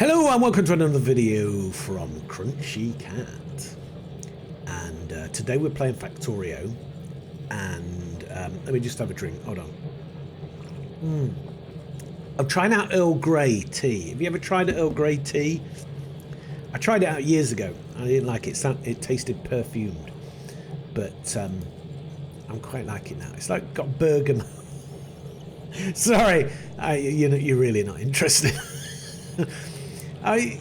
Hello and welcome to another video from Crunchy Cat. And today we're playing Factorio. And let me just have a drink. Hold on. I'm trying out Earl Grey tea. Have you ever tried Earl Grey tea? I tried it out years ago. I didn't like it. It tasted perfumed. But I'm quite liking it now. It's like got bergamot. Sorry, you're really not interested. Okay,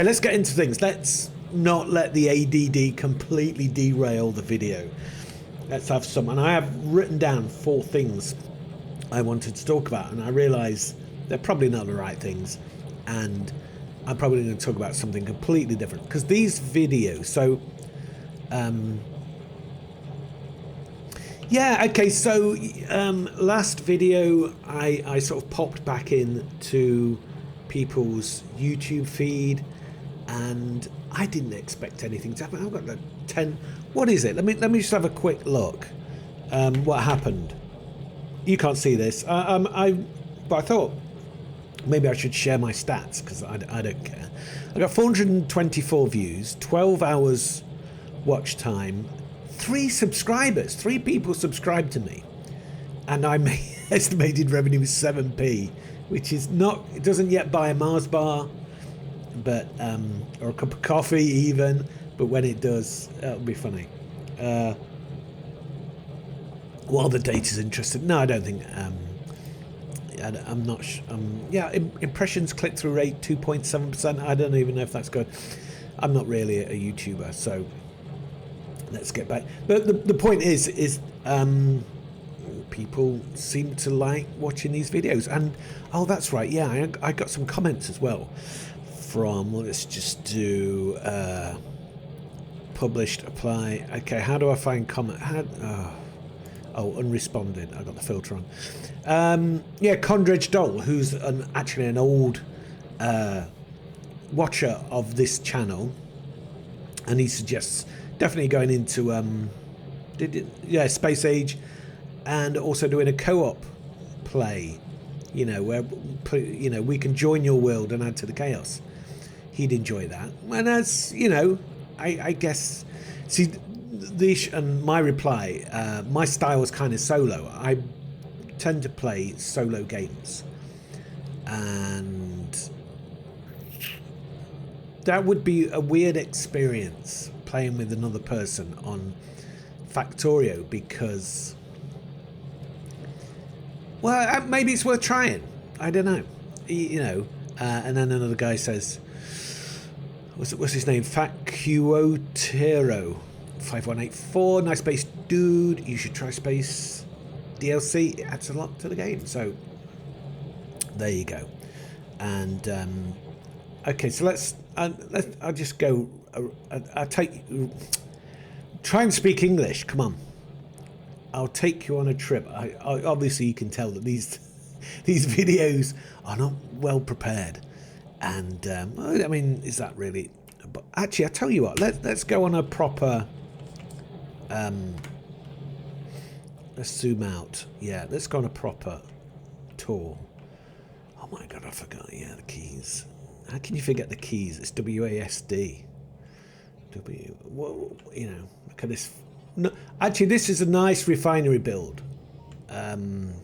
let's get into things. Let's not let the ADD completely derail the video. Let's have some. And I have written down 4 things I wanted to talk about, and I realise they're probably not the right things, and I'm probably going to talk about something completely different because these videos. So, yeah, okay. So, last video, I sort of popped back into people's YouTube feed, and I didn't expect anything to happen. I've got the 10. What is it? Let me just have a quick look. What happened? You can't see this. But I thought maybe I should share my stats because I don't care. I got 424 views, 12 hours watch time, 3 subscribers. 3 people subscribed to me, and I made estimated revenue was 7p. Which is not, it doesn't yet buy a Mars bar, but or a cup of coffee even, but when it does, it'll be funny. While the data's interested, no, I don't think. I'm not. Yeah, impressions, click-through rate 2.7%. I don't even know if that's good. I'm not really a YouTuber, so let's get back. But the point is. People seem to like watching these videos, and oh, that's right, yeah, I got some comments as well from, let's just do published, apply. Okay, how do I find comment? Oh, unresponded. I got the filter on. Yeah, Condredge Doll, who's actually an old watcher of this channel, and he suggests definitely going into Space Age. And also doing a co-op play, where we can join your world and add to the chaos. He'd enjoy that. And as I guess, see, and my reply, my style is kind of solo. I tend to play solo games, and that would be a weird experience playing with another person on Factorio because. Well, maybe it's worth trying. I don't know. And then another guy says, what's his name? Factuotero 5184. Nice space dude. You should try space DLC. It adds a lot to the game. So there you go. And okay, so I'll just go. I'll try and speak English. Come on. I'll take you on a trip. I obviously you can tell that these videos are not well prepared, and I mean, is that really? But actually, I tell you what, let's go on a proper. Let's zoom out. Yeah, let's go on a proper tour. Oh my god, I forgot. Yeah, the keys. How can you forget the keys? It's WASD. Well, look at this. No, actually, this is a nice refinery build. Okay, am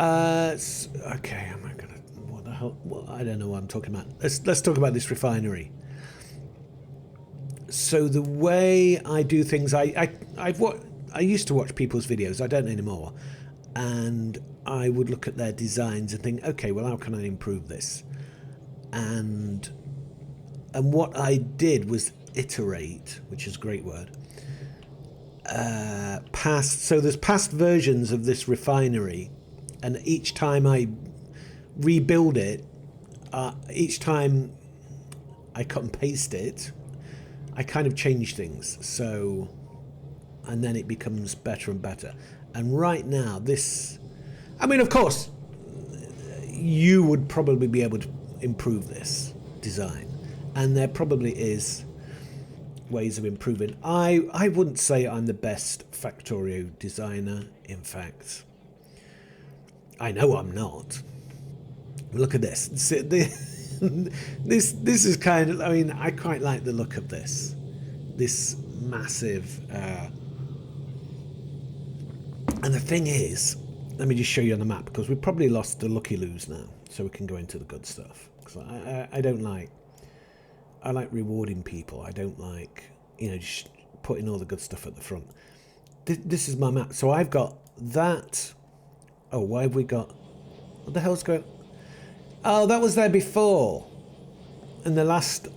I gonna? What the hell? Well, I don't know what I'm talking about. Let's talk about this refinery. So the way I do things, I used to watch people's videos. I don't anymore, and I would look at their designs and think, okay, well, how can I improve this? And what I did was iterate, which is a great word. So there's past versions of this refinery, and each time I rebuild it, each time I cut and paste it, I kind of change things. So, and then it becomes better and better. And right now, I mean, of course, you would probably be able to improve this design, and there probably is ways of improving. I wouldn't say I'm the best Factorio designer. In fact, I know I'm not. Look at this. This is kind of, I mean, I quite like the look of this. This massive, and the thing is, let me just show you on the map, because we've probably lost the lucky loos now, so we can go into the good stuff. Because I don't like, I like rewarding people. I don't like, you know, just putting all the good stuff at the front. This is my map. So I've got that. Oh, why have we got, what the hell's going, oh, that was there before. In the last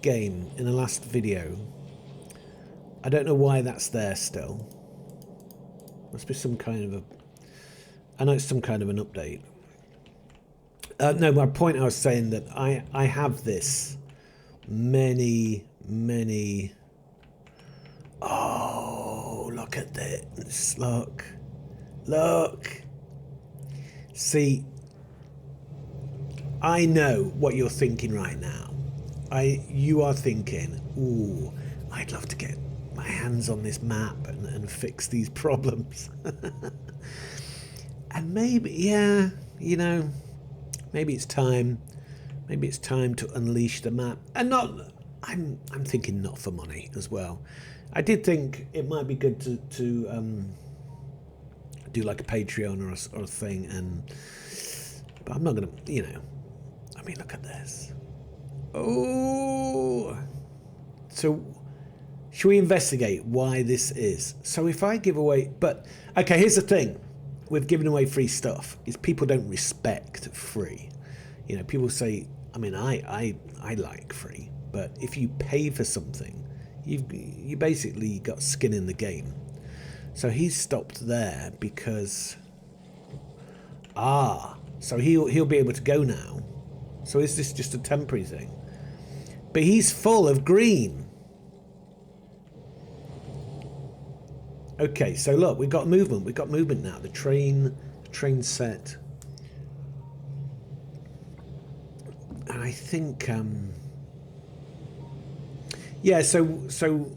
game, in the last video. I don't know why that's there still. Must be some kind of a, I know it's some kind of an update. No, my point, I was saying that I have this many, oh, look at this, look. See, I know what you're thinking right now. You are thinking, ooh, I'd love to get my hands on this map and fix these problems. And maybe, yeah, you know, maybe it's time to unleash the map. And not, I'm thinking not for money as well. I did think it might be good to do like a Patreon or a thing, but I'm not gonna, you know, I mean, look at this. Oh, so should we investigate why this is? So if I give away, but okay, here's the thing with giving away free stuff is people don't respect free. You know, people say, I mean, I like free, but if you pay for something, you basically got skin in the game. So he's stopped there because, so he'll be able to go now. So is this just a temporary thing? But he's full of green. Okay, so look, we've got movement. We've got movement now. The train set. And I think, yeah, so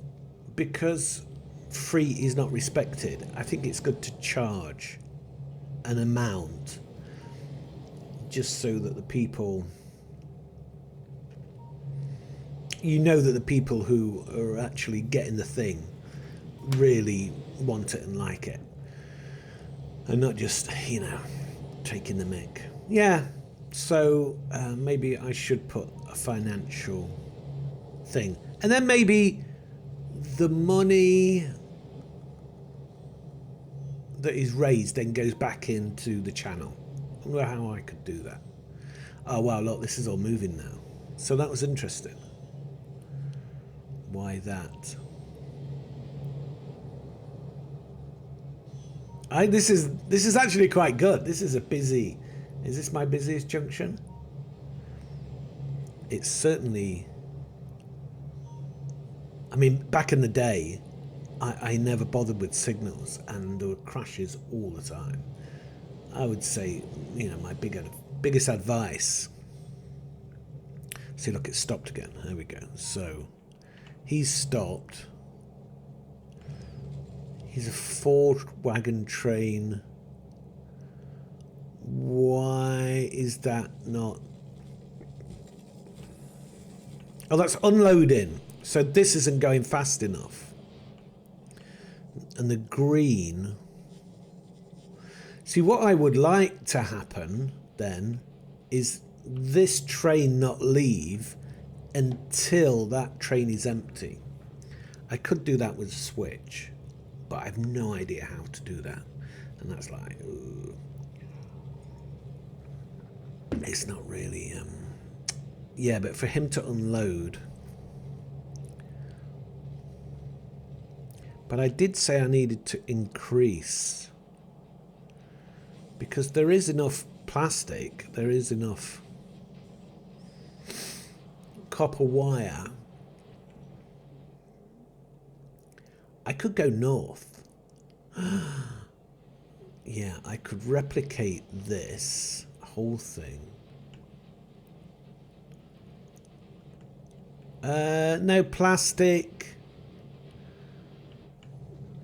because free is not respected, I think it's good to charge an amount just so that the people, you know, that the people who are actually getting the thing really want it and like it, and not just, you know, taking the mick. Yeah, so maybe I should put a financial thing, and then maybe the money that is raised then goes back into the channel. I wonder how I could do that. Oh wow, look, this is all moving now. So that was interesting. Why that? This is actually quite good. This is a busy. Is this my busiest junction? It's certainly. I mean, back in the day, I never bothered with signals, and there were crashes all the time. I would say, you know, my biggest advice. See, look, it stopped again. There we go. So, he's stopped. He's a 4-wagon train. Why is that not? Oh, that's unloading. So this isn't going fast enough. And the green. See, what I would like to happen then is this train not leave until that train is empty. I could do that with a switch, but I have no idea how to do that. And that's like, ooh. It's not really, yeah, but for him to unload. But I did say I needed to increase, because there is enough plastic, there is enough copper wire. I could go north. Yeah, I could replicate this whole thing. No plastic.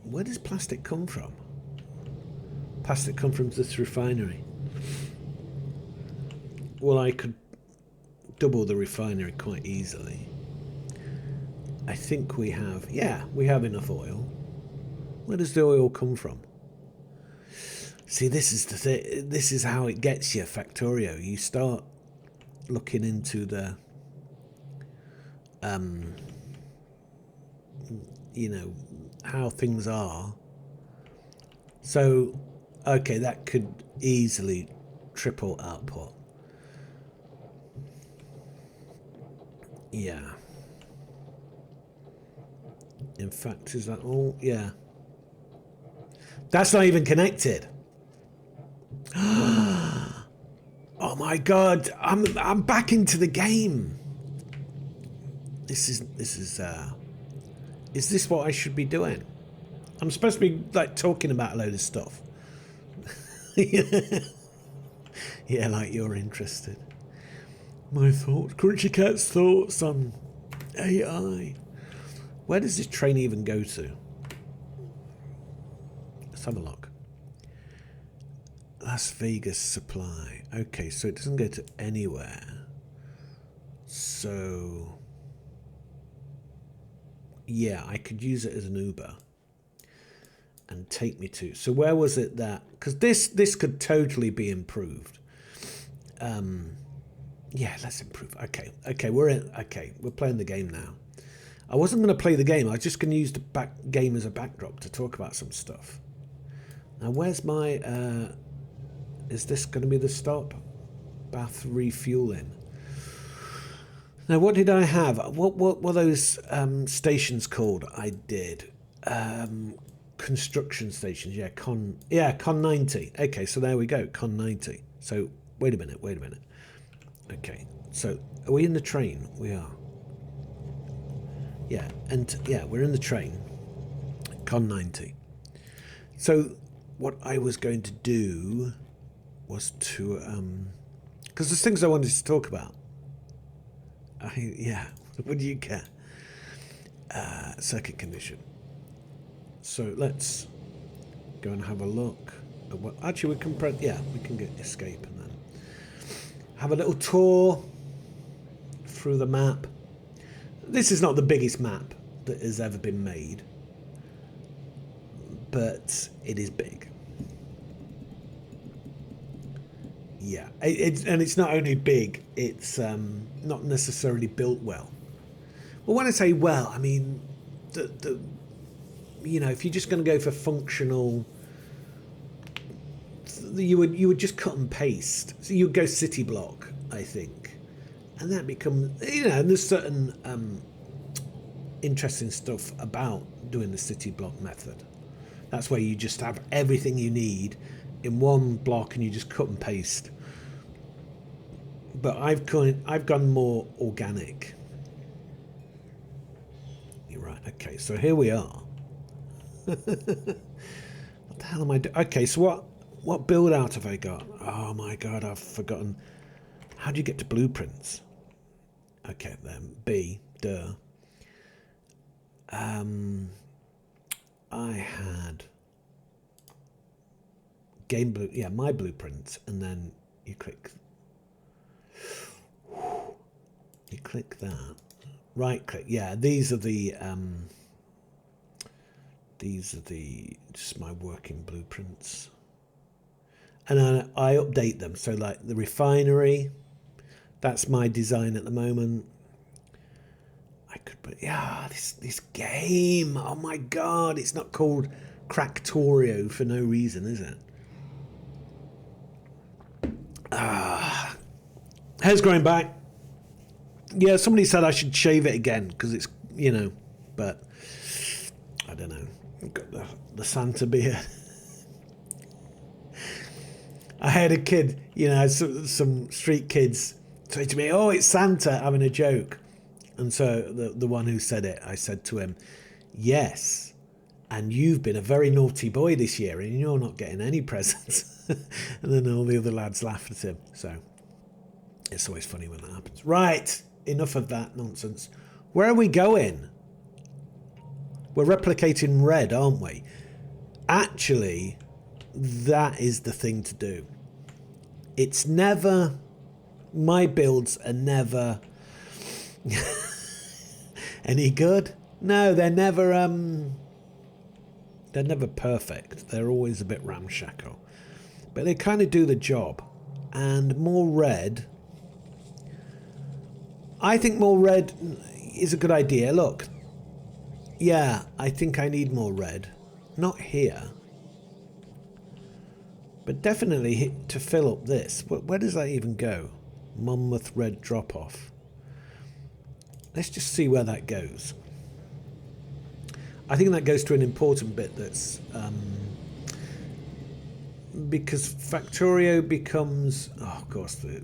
Where does plastic come from? Plastic come from this refinery. well, I could double the refinery quite easily. I think we have, yeah, we have enough oil. Where does the oil come from? See, this is the thing. This is how it gets you, Factorio. You start looking into the, you know, how things are. So, okay, that could easily triple output. Yeah. In fact, is that all? Yeah. That's not even connected. Oh my god, I'm back into the game. This is this what I should be doing? I'm supposed to be like talking about a load of stuff. Yeah, like you're interested. My thoughts, Crunchy Cat's thoughts on AI. Where does this train even go to? Let's have a look. Las Vegas supply. Okay, so it doesn't go to anywhere. So yeah, I could use it as an Uber and take me to. So where was it that? Because this could totally be improved. Yeah, let's improve. Okay, we're in. Okay, we're playing the game now. I wasn't going to play the game. I was just going to use the game as a backdrop to talk about some stuff. Now, where's my? Is this going to be the stop? Bath refueling. Now, what did I have? What were those stations called? I did construction stations. Yeah, Con 90. Okay, so there we go. Con 90. So wait a minute. Okay, so are we in the train? We are. Yeah, and yeah, we're in the train. Con 90. So what I was going to do was to because there's things I wanted to talk about. Yeah, what do you get? Circuit condition. So let's go and have a look at what actually we can press. Yeah, we can get escape and then have a little tour through the map. This is not the biggest map that has ever been made, but it is big. Yeah, it's not only big, it's not necessarily built well. Well, when I say well, I mean the you know, if you're just going to go for functional, you would just cut and paste. So you'd go city block, I think, and that becomes, you know, and there's certain interesting stuff about doing the city block method. That's where you just have everything you need in one block and you just cut and paste. But I've gone more organic. You're right. Okay, so here we are. What the hell am I doing? Okay, so what build out have I got? Oh my god, I've forgotten. How do you get to blueprints? Okay, then B, duh. I had game blue, yeah, my blueprints, and then you click that, right click, yeah, these are the just my working blueprints, and then I update them. So like the refinery, that's my design at the moment. I could put, yeah, this game, oh my god, it's not called Cractorio for no reason, is it? Hair's growing back. Yeah, somebody said I should shave it again because it's, you know, but I don't know. I've got the Santa beard. I had a kid, you know, some street kids say to me, "Oh, it's Santa," having a joke. And so the one who said it, I said to him, "Yes, and you've been a very naughty boy this year and you're not getting any presents." And then all the other lads laughed at him. So it's always funny when that happens. Right, enough of that nonsense. Where are we going? We're replicating red, aren't we? Actually, that is the thing to do. It's never my builds are never any good. No, they're never perfect. They're always a bit ramshackle. But they kind of do the job. And more red, I think more red is a good idea. Look, yeah, I think I need more red. Not here. But definitely to fill up this. Where does that even go? Monmouth red drop off. Let's just see where that goes. I think that goes to an important bit that's because Factorio becomes, oh of course, the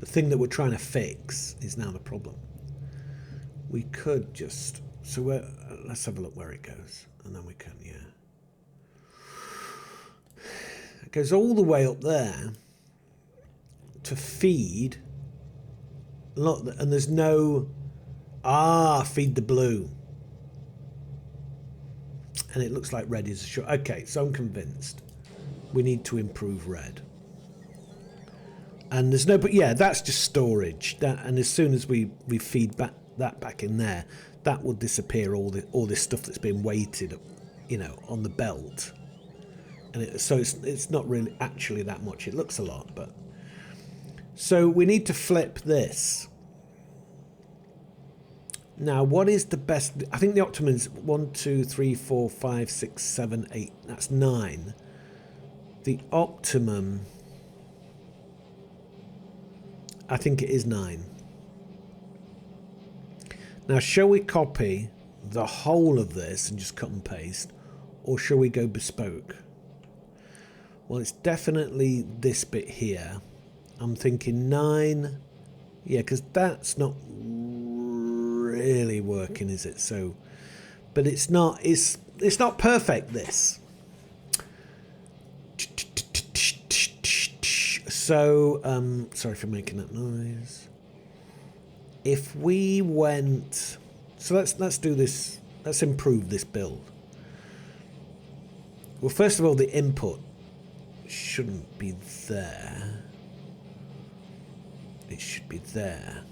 thing that we're trying to fix is now the problem. We could just, so let's have a look where it goes, and then we can, yeah. It goes all the way up there to feed, look, and there's no, feed the blue. And it looks like red is short. Okay, so I'm convinced we need to improve red. And there's no, but yeah, that's just storage. And as soon as we feed that back in there, that will disappear all this stuff that's been weighted, you know, on the belt. And so it's not really actually that much. It looks a lot, but so we need to flip this. Now, what is the best? I think the optimum is 1, 2, 3, 4, 5, 6, 7, 8. That's 9. The optimum, I think it is 9. Now, shall we copy the whole of this and just cut and paste, or shall we go bespoke? Well, it's definitely this bit here. I'm thinking 9. Yeah, because that's not really working, is it? So, but it's not perfect, this. So sorry for making that noise. If we went, so let's do this, let's improve this build. Well, first of all, the input shouldn't be there. It should be there.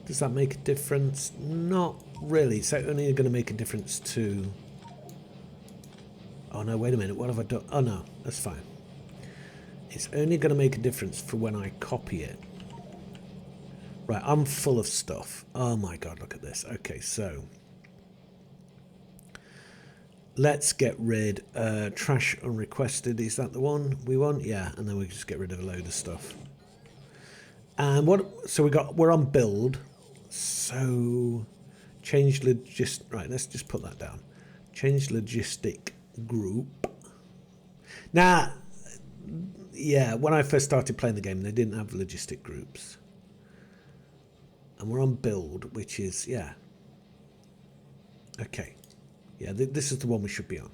Does that make a difference? Not really. It's only going to make a difference to... Oh no, wait a minute. What have I done? Oh no, that's fine. It's only going to make a difference for when I copy it. Right, I'm full of stuff. Oh my god, look at this. Okay, so... Let's get rid... trash unrequested. Is that the one we want? Yeah, and then we just get rid of a load of stuff. And what... So we're on build. So... Change right, let's just put that down. Change logistic group. Now... Yeah, when I first started playing the game, they didn't have logistic groups. And we're on build, which is, yeah. Okay. Yeah, this is the one we should be on,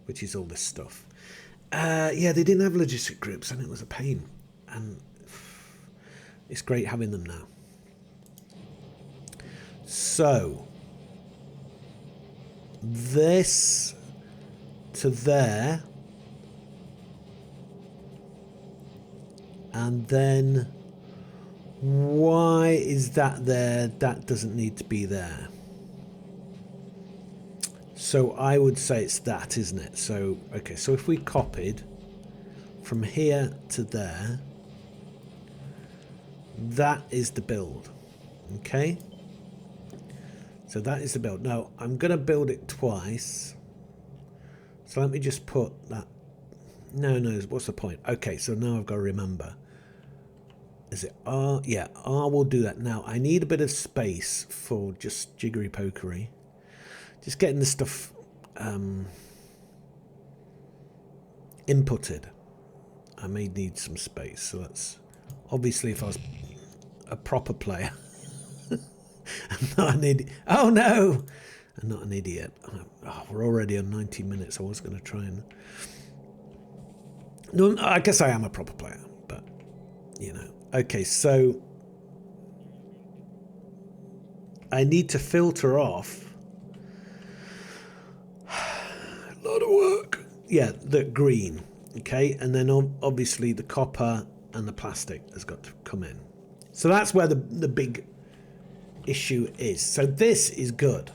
which is all this stuff. Yeah, they didn't have logistic groups, and it was a pain. And it's great having them now. So, this to there. And then, why is that there? That doesn't need to be there. So I would say it's that, isn't it? So, okay, so if we copied from here to there, that is the build. Okay? So that is the build. Now, I'm going to build it twice. So let me just put that. No, what's the point? Okay, so now I've got to remember. Is it R? Yeah, R will do that. Now, I need a bit of space for just jiggery-pokery. Just getting the stuff inputted. I may need some space, so that's... Obviously, if I was a proper player... I'm not an idiot. Oh, no! I'm not an idiot. Oh, we're already on 90 minutes. I was going to try and... No, I guess I am a proper player, but, you know. Okay, so I need to filter off a lot of work. Yeah, the green. Okay, and then obviously the copper and the plastic has got to come in. So that's where the big issue is. So this is good.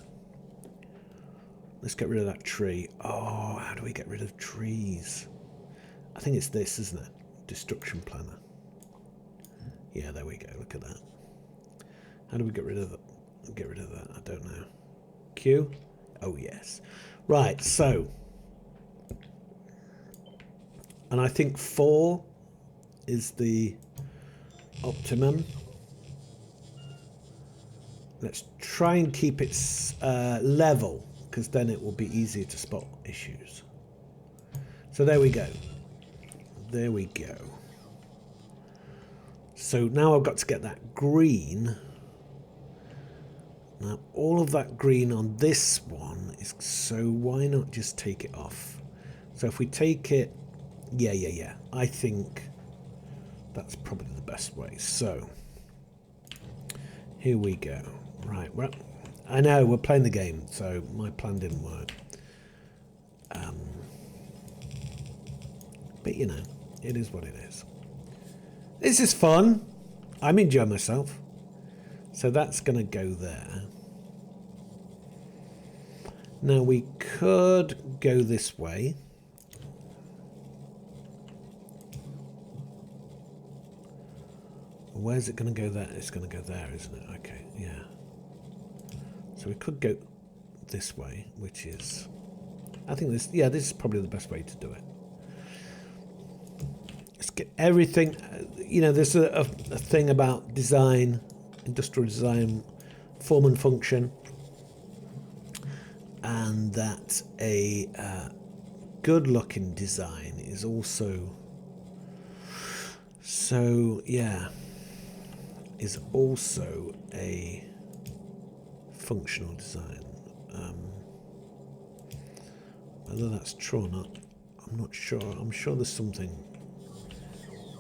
Let's get rid of that tree. Oh, how do we get rid of trees? I think it's this, isn't it? Destruction planner. Yeah, there we go. Look at that. How do we get rid of that? Get rid of that. I don't know. Q? Oh, yes. Right, so. And I think 4 is the optimum. Let's try and keep it level, because then it will be easier to spot issues. So there we go. There we go. So now I've got to get that green. Now all of that green on this one is, so why not just take it off? So if we take it, yeah. I think that's probably the best way. So here we go. Right, well, I know we're playing the game, so my plan didn't work. But you know, it is what it is. This is fun. I'm enjoying myself. So that's going to go there. Now we could go this way. Where's it going to go there? It's going to go there, isn't it? Okay, yeah. So we could go this way, which is, I think this, yeah, this is probably the best way to do it. Let's get everything, you know, there's a thing about design, industrial design, form and function, and that a good looking design is also, so yeah, is also a functional design. Whether that's true or not, I'm not sure. I'm sure there's something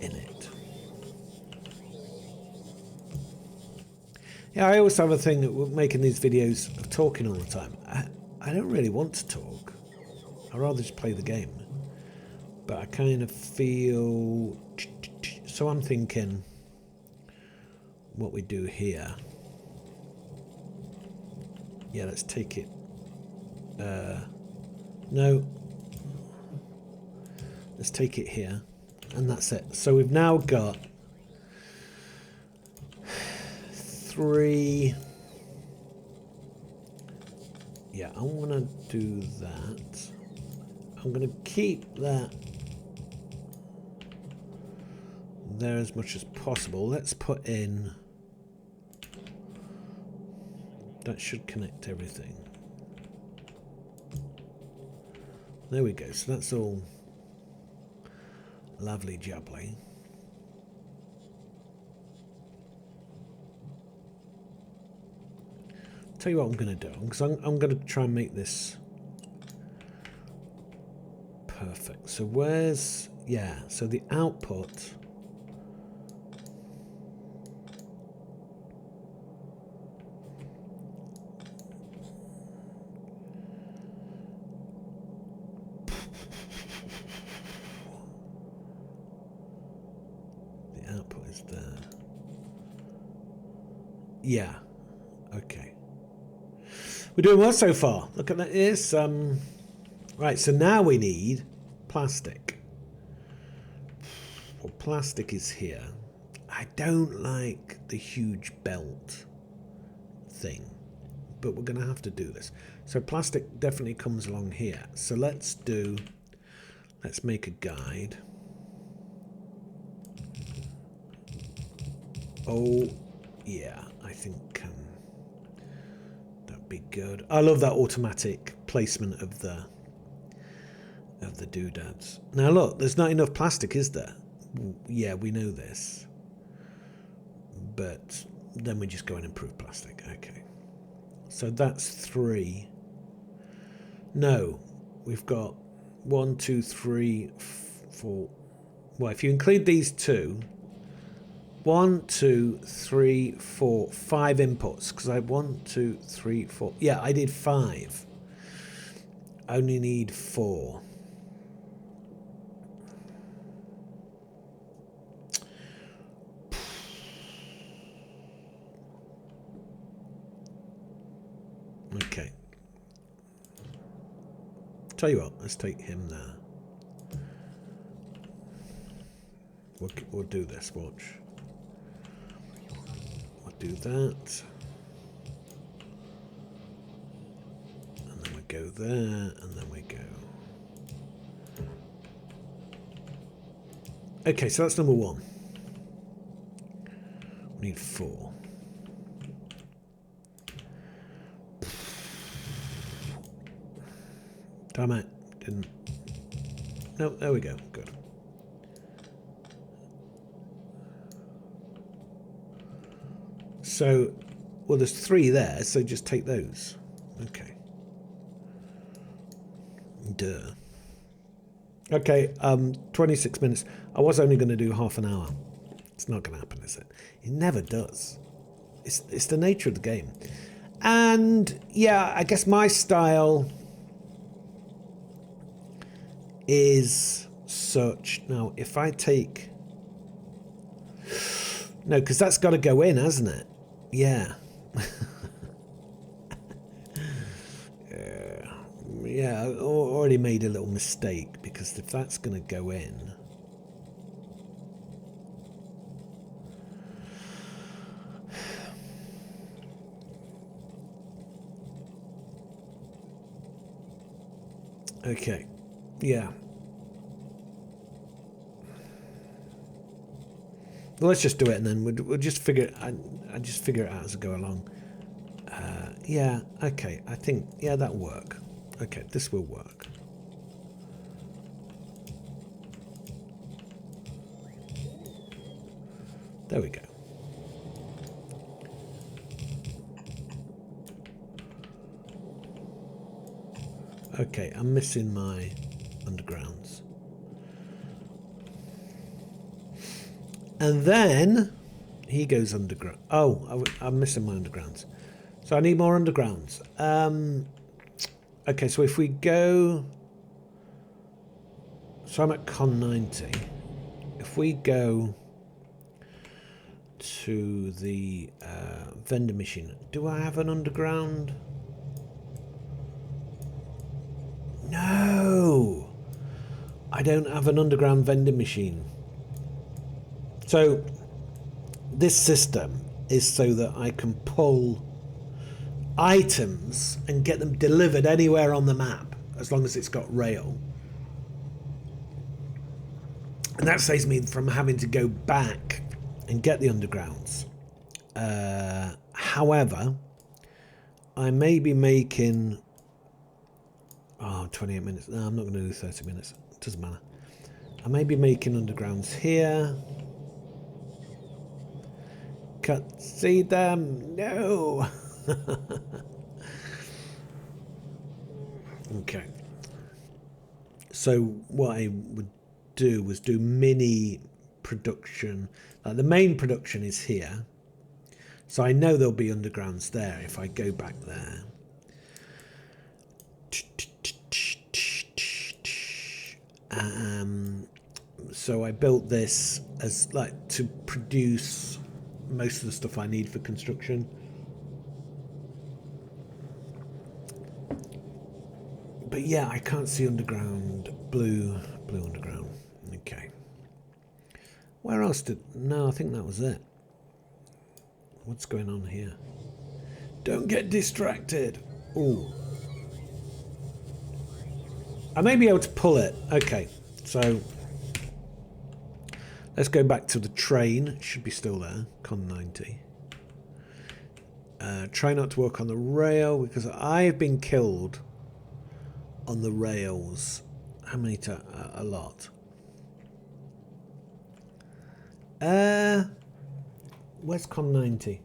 in it. Yeah, I always have a thing that making these videos of talking all the time. I don't really want to talk. I'd rather just play the game. But I kind of feel, so I'm thinking what we do here. Yeah, let's take it. No. Let's take it here. And that's it. So we've now got 3. Yeah, I want to do that. I'm going to keep that there as much as possible. Let's put in, that should connect everything. There we go. So that's all lovely jubbly. Tell you what I'm going to do, because I'm going to try and make this perfect. So where's, yeah, so the output, there. Yeah. Okay. We're doing well so far. Look at that. Is right. So now we need plastic. Well, plastic is here. I don't like the huge belt thing, but we're going to have to do this. So plastic definitely comes along here. So let's make a guide. Oh, yeah, I think that'd be good. I love that automatic placement of the doodads. Now look, there's not enough plastic, is there? Yeah, we know this. But then we just go and improve plastic. Okay. So that's 3. No, we've got 1, 2, 3, 4. Well, if you include these 2, 1, 2, 3, 4, 5 inputs, because I have 1, 2, 3, 4. Yeah, I did 5. I only need 4. tell you what, let's take him there. We'll do this, watch. We'll do that. And then we go there, and then we go. Okay, so that's number 1. We need 4. Damn it, didn't. No, there we go, good. So, well, there's 3 there, so just take those. Okay. Duh. Okay, 26 minutes. I was only going to do half an hour. It's not going to happen, is it? It never does. It's the nature of the game. And, yeah, I guess my style is such. Now, if I take... No, because that's got to go in, hasn't it? Yeah. Yeah, I already made a little mistake, because if that's going to go in... Okay, yeah. Well, let's just do it, and then we'll just figure it. I just figure it out as I go along. Yeah. Okay. I think that'll work. Okay, this will work. There we go. Okay, I'm missing my undergrounds. And then he goes underground. Oh, I'm missing my undergrounds. So I need more undergrounds. Okay, so if we go... So I'm at Con 90. If we go to the vendor machine, do I have an underground? No! I don't have an underground vending machine. So this system is so that I can pull items and get them delivered anywhere on the map, as long as it's got rail. And that saves me from having to go back and get the undergrounds. However, I may be making... Oh, 28 minutes. No, I'm not going to do 30 minutes. It doesn't matter. I may be making undergrounds here. Can't see them. No. Okay. So what I would do was do mini production. The main production is here. So I know there'll be undergrounds there if I go back there. So I built this as like to produce most of the stuff I need for construction. But yeah, I can't see underground. Blue underground. Okay. Where else did... No, I think that was it. What's going on here? Don't get distracted. Ooh. I may be able to pull it. Okay, so let's go back to the train. It should be still there. Con 90. Try not to work on the rail because I've been killed on the rails. How many times? A lot. Where's Con 90?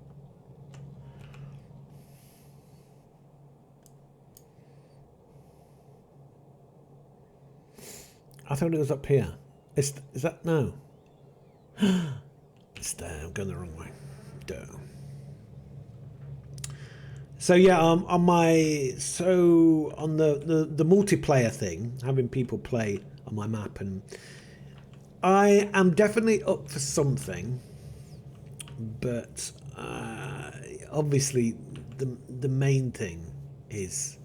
I thought it was up here. Is that... No. It's there. I'm going the wrong way. Duh. So yeah, on my... So on the multiplayer thing, having people play on my map, and I am definitely up for something, but obviously the main thing is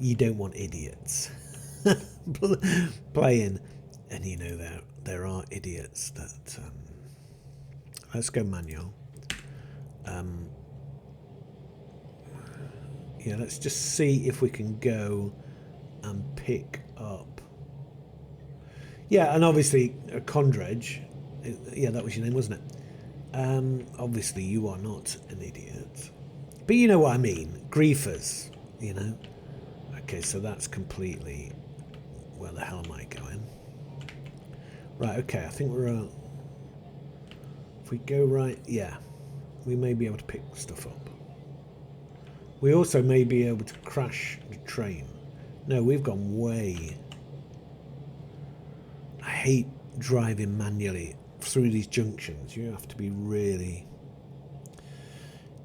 you don't want idiots. playing. And you know, there are idiots that let's go manual. Yeah, let's just see if we can go and pick up. Yeah, and obviously Condredge, yeah, that was your name, wasn't it? Obviously you are not an idiot, but you know what I mean, griefers, you know. Okay, so that's completely, where the hell am I going? Right, okay, I think we're if we go right, yeah, we may be able to pick stuff up. We also may be able to crash the train. No, we've gone way. I hate driving manually through these junctions. You have to be really...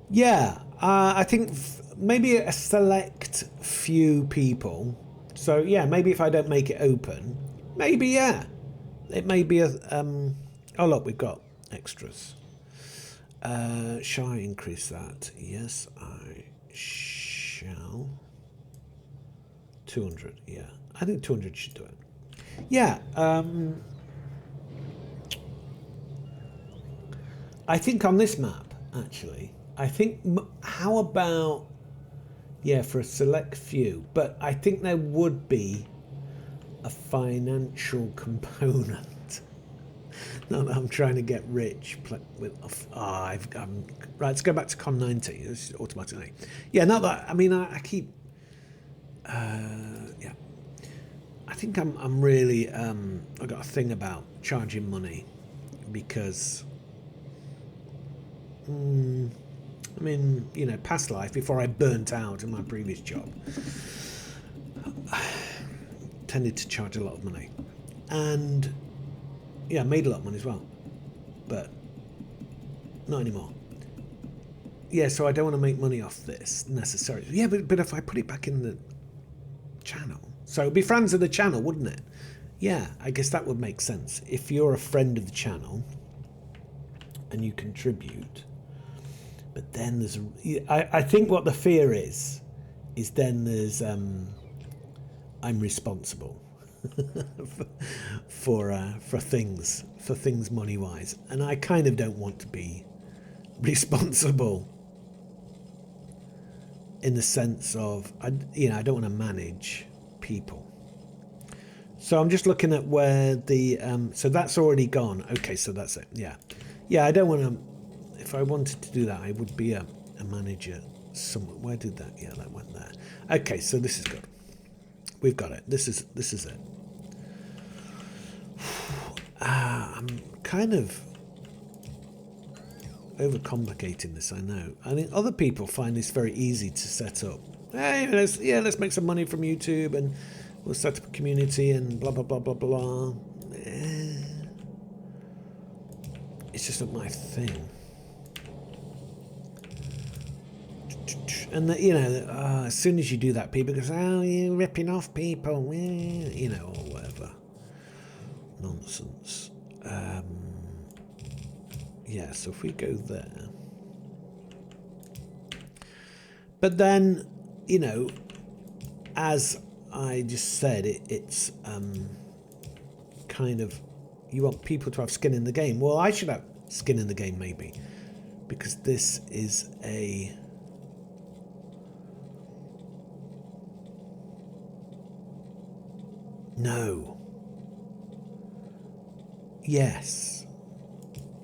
Yeah, I think maybe a select few people. So yeah, maybe if I don't make it open, maybe, yeah. It may be a... oh look, we've got extras. Shall I increase that? Yes, I shall. 200, yeah. I think 200 should do it. Yeah, I think on this map, actually, I think, how about, yeah, for a select few, but I think there would be a financial component. Not that I'm trying to get rich with, right, let's go back to Con 90, this is automatically. Yeah, not that, I mean, I keep, yeah. I think I'm really, I've got a thing about charging money because, I mean, you know, past life, before I burnt out in my previous job, I tended to charge a lot of money. And, yeah, I made a lot of money as well, but not anymore. Yeah, so I don't want to make money off this necessarily. Yeah, but if I put it back in the channel, so it'd be friends of the channel, wouldn't it? Yeah, I guess that would make sense. If you're a friend of the channel and you contribute, but then there's, I think what the fear is then there's, I'm responsible for things money-wise, and I kind of don't want to be responsible in the sense of, I don't want to manage people. So I'm just looking at where the, so that's already gone. Okay, so that's it. Yeah. Yeah, I don't want to, if I wanted to do that, I would be a manager somewhere. Where did that? Yeah, that went there. Okay, so this is good. We've got it. This is it. I'm kind of overcomplicating this, I know. I think other people find this very easy to set up. Hey, let's make some money from YouTube and we'll set up a community and blah, blah, blah, blah, blah. It's just not my thing. And, as soon as you do that, people go, oh, you're ripping off people, or whatever. Nonsense. Yeah, so if we go there. But then, as I just said, it's kind of, you want people to have skin in the game. Well, I should have skin in the game, maybe, because this is a... No. Yes.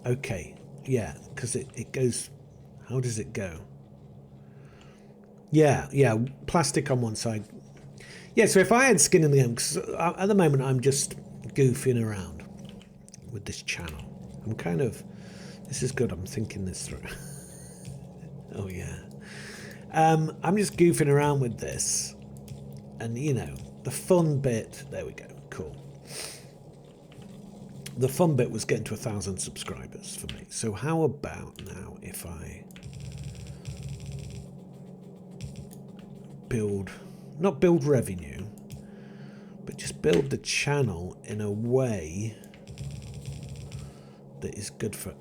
Okay. Yeah, because it goes... How does it go? Yeah, plastic on one side. Yeah, so if I had skin in the game, because at the moment I'm just goofing around with this channel. I'm kind of... This is good, I'm thinking this through. Oh, yeah. I'm just goofing around with this. And, the fun bit... There we go, cool. The fun bit was getting to 1,000 subscribers for me. So how about now if I not build revenue, but just build the channel in a way that is good for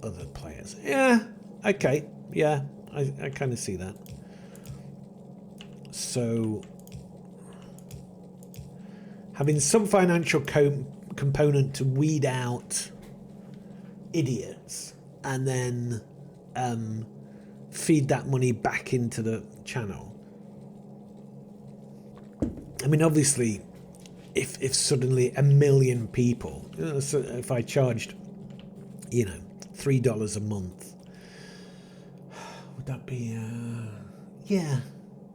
other players. Yeah, okay, yeah, I kind of see that. So having some financial component to weed out idiots, and then feed that money back into the channel. I mean, obviously, if suddenly 1 million people, so if I charged, $3 a month, would that be? Yeah,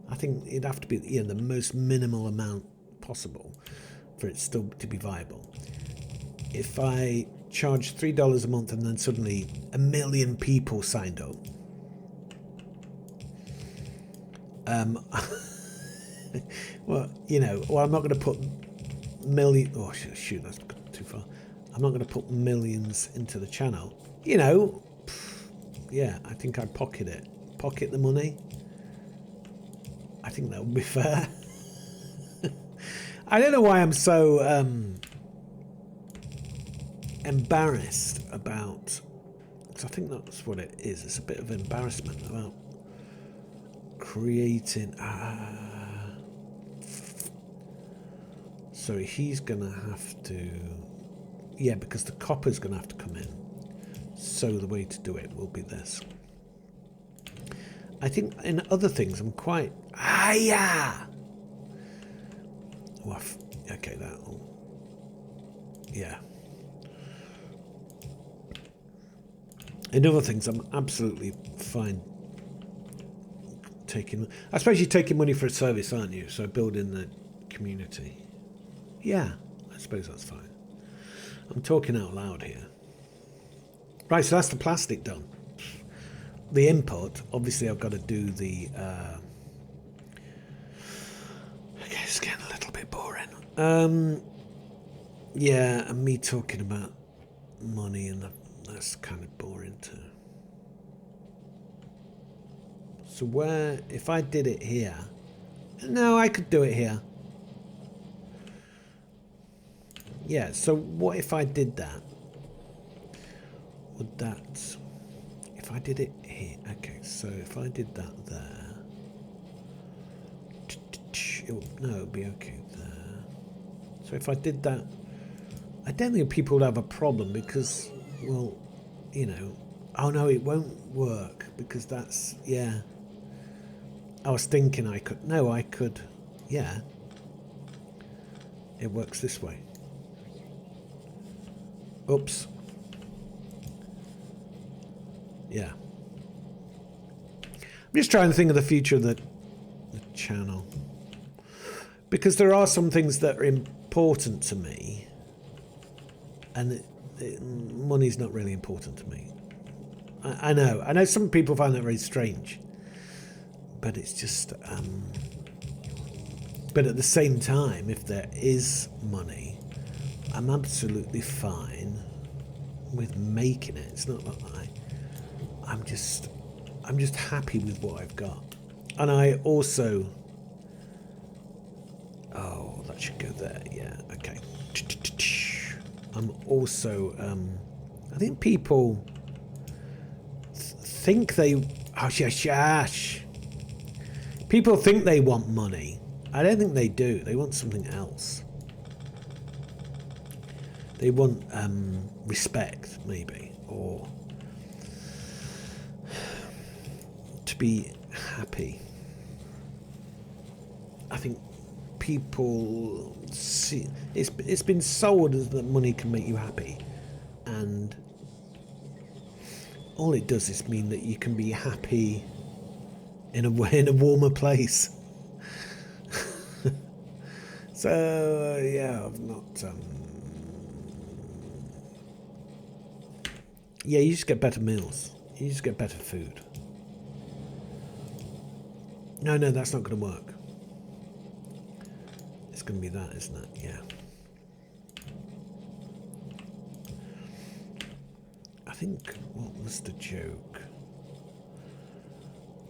I think it'd have to be the most minimal amount possible for it still to be viable. If I charged $3 a month and then suddenly 1 million people signed up, well, I'm not going to put million. Oh shoot, that's too far. I'm not going to put millions into the channel. Yeah, I think I'd pocket the money. I think that would be fair. I don't know why I'm so embarrassed about, because I think that's what it is. It's a bit of embarrassment about creating. So he's gonna have to, because the copper's gonna have to come in. So the way to do it will be this. I think in other things I'm quite okay, that'll, in other things I'm absolutely fine taking. I suppose you're taking money for a service, aren't you? So building the community. Yeah, I suppose that's fine. I'm talking out loud here. Right, so that's the plastic done. The input, obviously I've got to do the... okay, it's getting a little bit boring. Yeah, and me talking about money, and that's kind of boring too. So where, if I did it here... No, I could do it here. Yeah, so what if I did that? Would that... If I did it here... Okay, so if I did that there... No, it would be okay there. So if I did that... I don't think people would have a problem because, well, Oh no, it won't work because that's... Yeah. I was thinking I could... No, I could... Yeah. It works this way. Oops. Yeah. I'm just trying to think of the future of the channel. Because there are some things that are important to me. And money's not really important to me. I know. I know some people find that very strange. But it's just... but at the same time, if there is money, I'm absolutely fine with making it. It's not like I'm just happy with what I've got. And I also... Oh, that should go there. Yeah, okay. I'm also... I think people think they... Oh, shush. People think they want money. I don't think they do. They want something else. They want respect, maybe, or to be happy. I think people see it's been sold as that money can make you happy, and all it does is mean that you can be happy in a way, in a warmer place. So yeah, I've not. Yeah, you just get better meals. You just get better food. No, that's not going to work. It's going to be that, isn't it? Yeah. I think, what was the joke?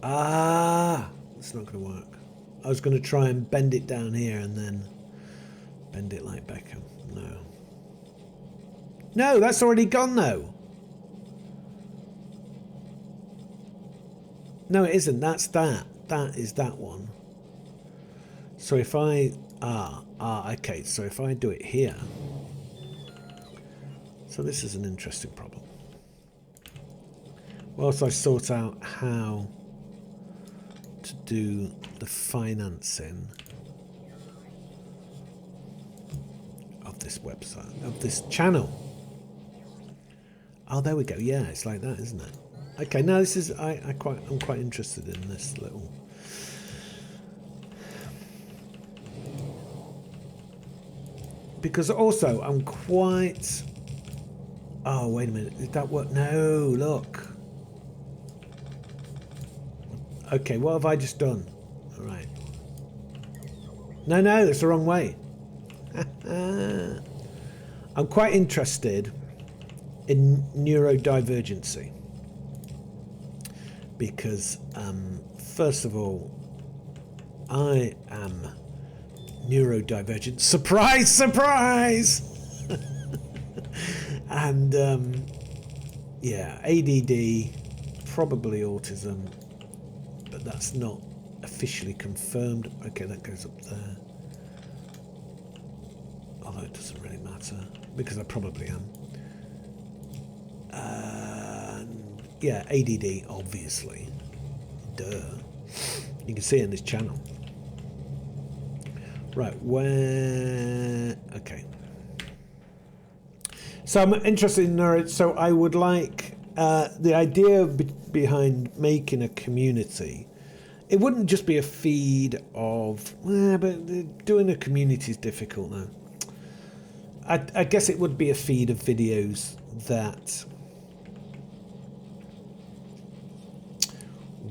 It's not going to work. I was going to try and bend it down here and then bend it like Beckham. No, that's already gone though. No, it isn't. That's that. That is that one. So if I Okay, so if I do it here, so this is an interesting problem. Whilst I sort out how to do the financing of this website, of this channel. Oh, there we go. Yeah, it's like that, isn't it? Okay, now this is I'm quite interested in this little. Because also I'm quite. Oh, wait a minute. Did that work? No, look. Okay, what have I just done? All right. No, that's the wrong way. I'm quite interested in neurodivergency because, first of all, I am neurodivergent. Surprise, surprise! And, yeah, ADD, probably autism, but that's not officially confirmed. Okay, that goes up there. Although it doesn't really matter, because I probably am. Yeah, ADD, obviously. Duh. You can see it in this channel. Right, where... Okay. So I'm interested in neuro... So I would like... the idea behind making a community... It wouldn't just be a feed of... but doing a community is difficult now. I guess it would be a feed of videos that...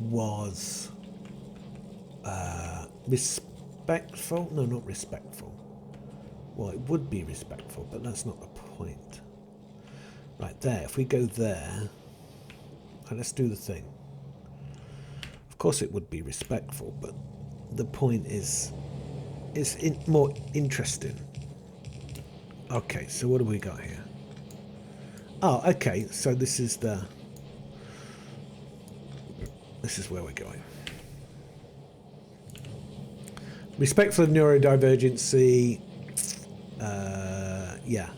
was respectful. No, not respectful. Well, it would be respectful, but that's not the point. Right there, if we go there, right, let's do the thing. Of course it would be respectful, but the point is more interesting. Okay, so what do we got here? Oh, okay, so this is the... This is where we're going. Respectful of neurodivergency. Yeah.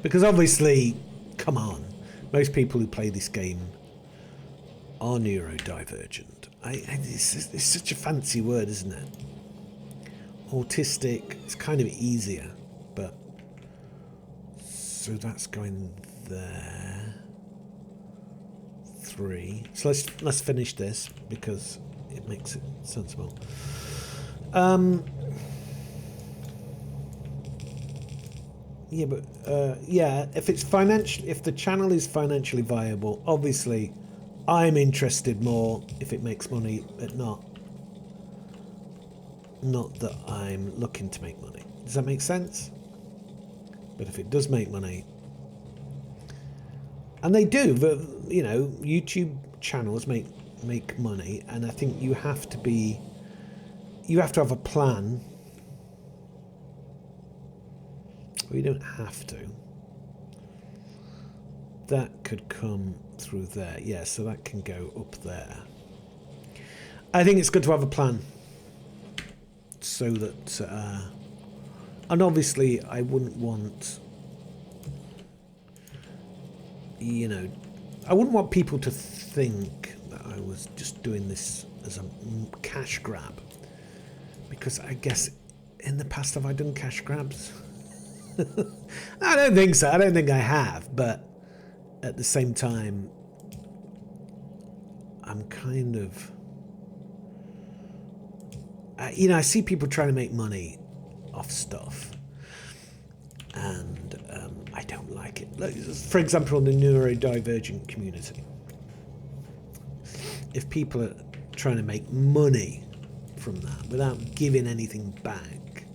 Because obviously, come on, most people who play this game are neurodivergent. It's such a fancy word, isn't it? Autistic, it's kind of easier, but... So that's going there. 3. So let's finish this because it makes it sensible. Yeah, but yeah, if it's if the channel is financially viable, obviously, I'm interested more if it makes money, but not that I'm looking to make money. Does that make sense? But if it does make money. And they do, but you know, YouTube channels make money, and I think you have to have a plan. Well, you don't have to. That could come through there, yeah. So that can go up there. I think it's good to have a plan, so that, and obviously, I wouldn't want. You know, I wouldn't want people to think that I was just doing this as a cash grab, because I guess in the past have I done cash grabs? I don't think so. I don't think I have, but at the same time, I'm kind of, you know, I see people trying to make money off stuff. And I don't like it. Like, for example, in the neurodivergent community, if people are trying to make money from that without giving anything back,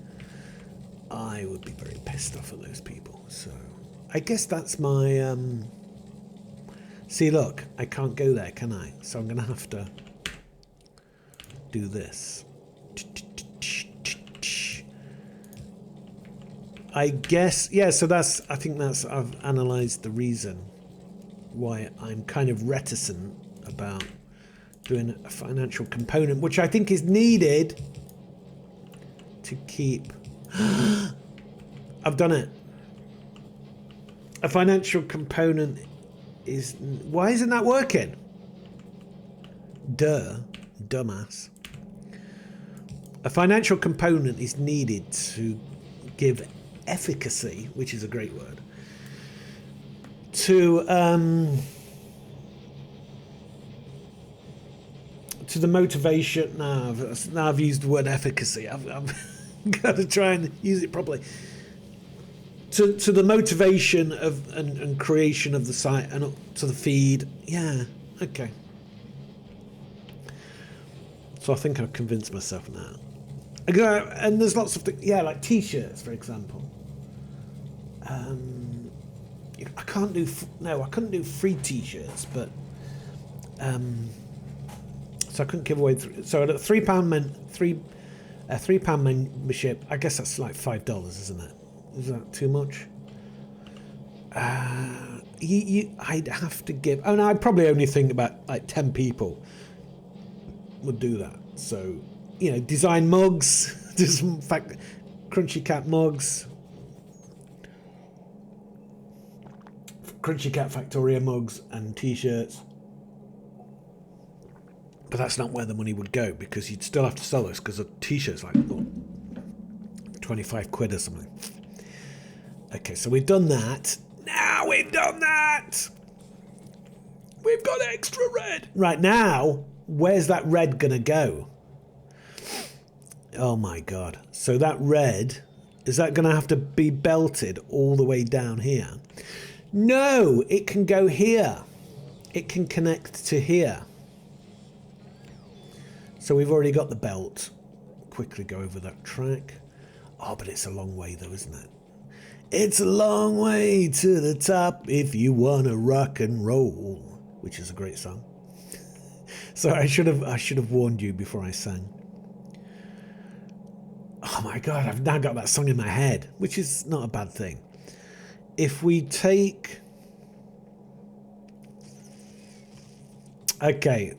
I would be very pissed off at those people. So I guess that's my... See, look, I can't go there, can I? So I'm going to have to do this. I guess, yeah, so that's, I think that's, I've analysed the reason why I'm kind of reticent about doing a financial component, which I think is needed to keep. I've done it. A financial component is. Why isn't that working? Duh, dumbass. A financial component is needed to give efficacy, which is a great word, to the motivation. Now I've used the word efficacy. I've got to try and use it properly. To the motivation of and creation of the site and up to the feed. Yeah, okay. So I think I've convinced myself now. And there's lots of things, yeah, like t-shirts, for example. I couldn't do free t-shirts, but so I couldn't give away. So at a £3 membership, I guess that's like $5, isn't it? Is that too much? I'd have to give. Oh no, I'd probably only think about like 10 people would do that. So, you know, design mugs, do some Crunchy Cat mugs, Crunchy Cat Factorio mugs and t-shirts. But that's not where the money would go, because you'd still have to sell this, because a t-shirt's like 25 quid or something. Okay, so we've done that. Now we've done that! We've got extra red. Right now, where's that red gonna go? Oh my god. So that red, is that gonna have to be belted all the way down here? No, it can go here. It can connect to here. So we've already got the belt. Quickly go over that track. Oh, but it's a long way though, isn't it? It's a long way to the top if you want to rock and roll, which is a great song. So I should have warned you before I sang. Oh my god, I've now got that song in my head, which is not a bad thing. If we take... Okay.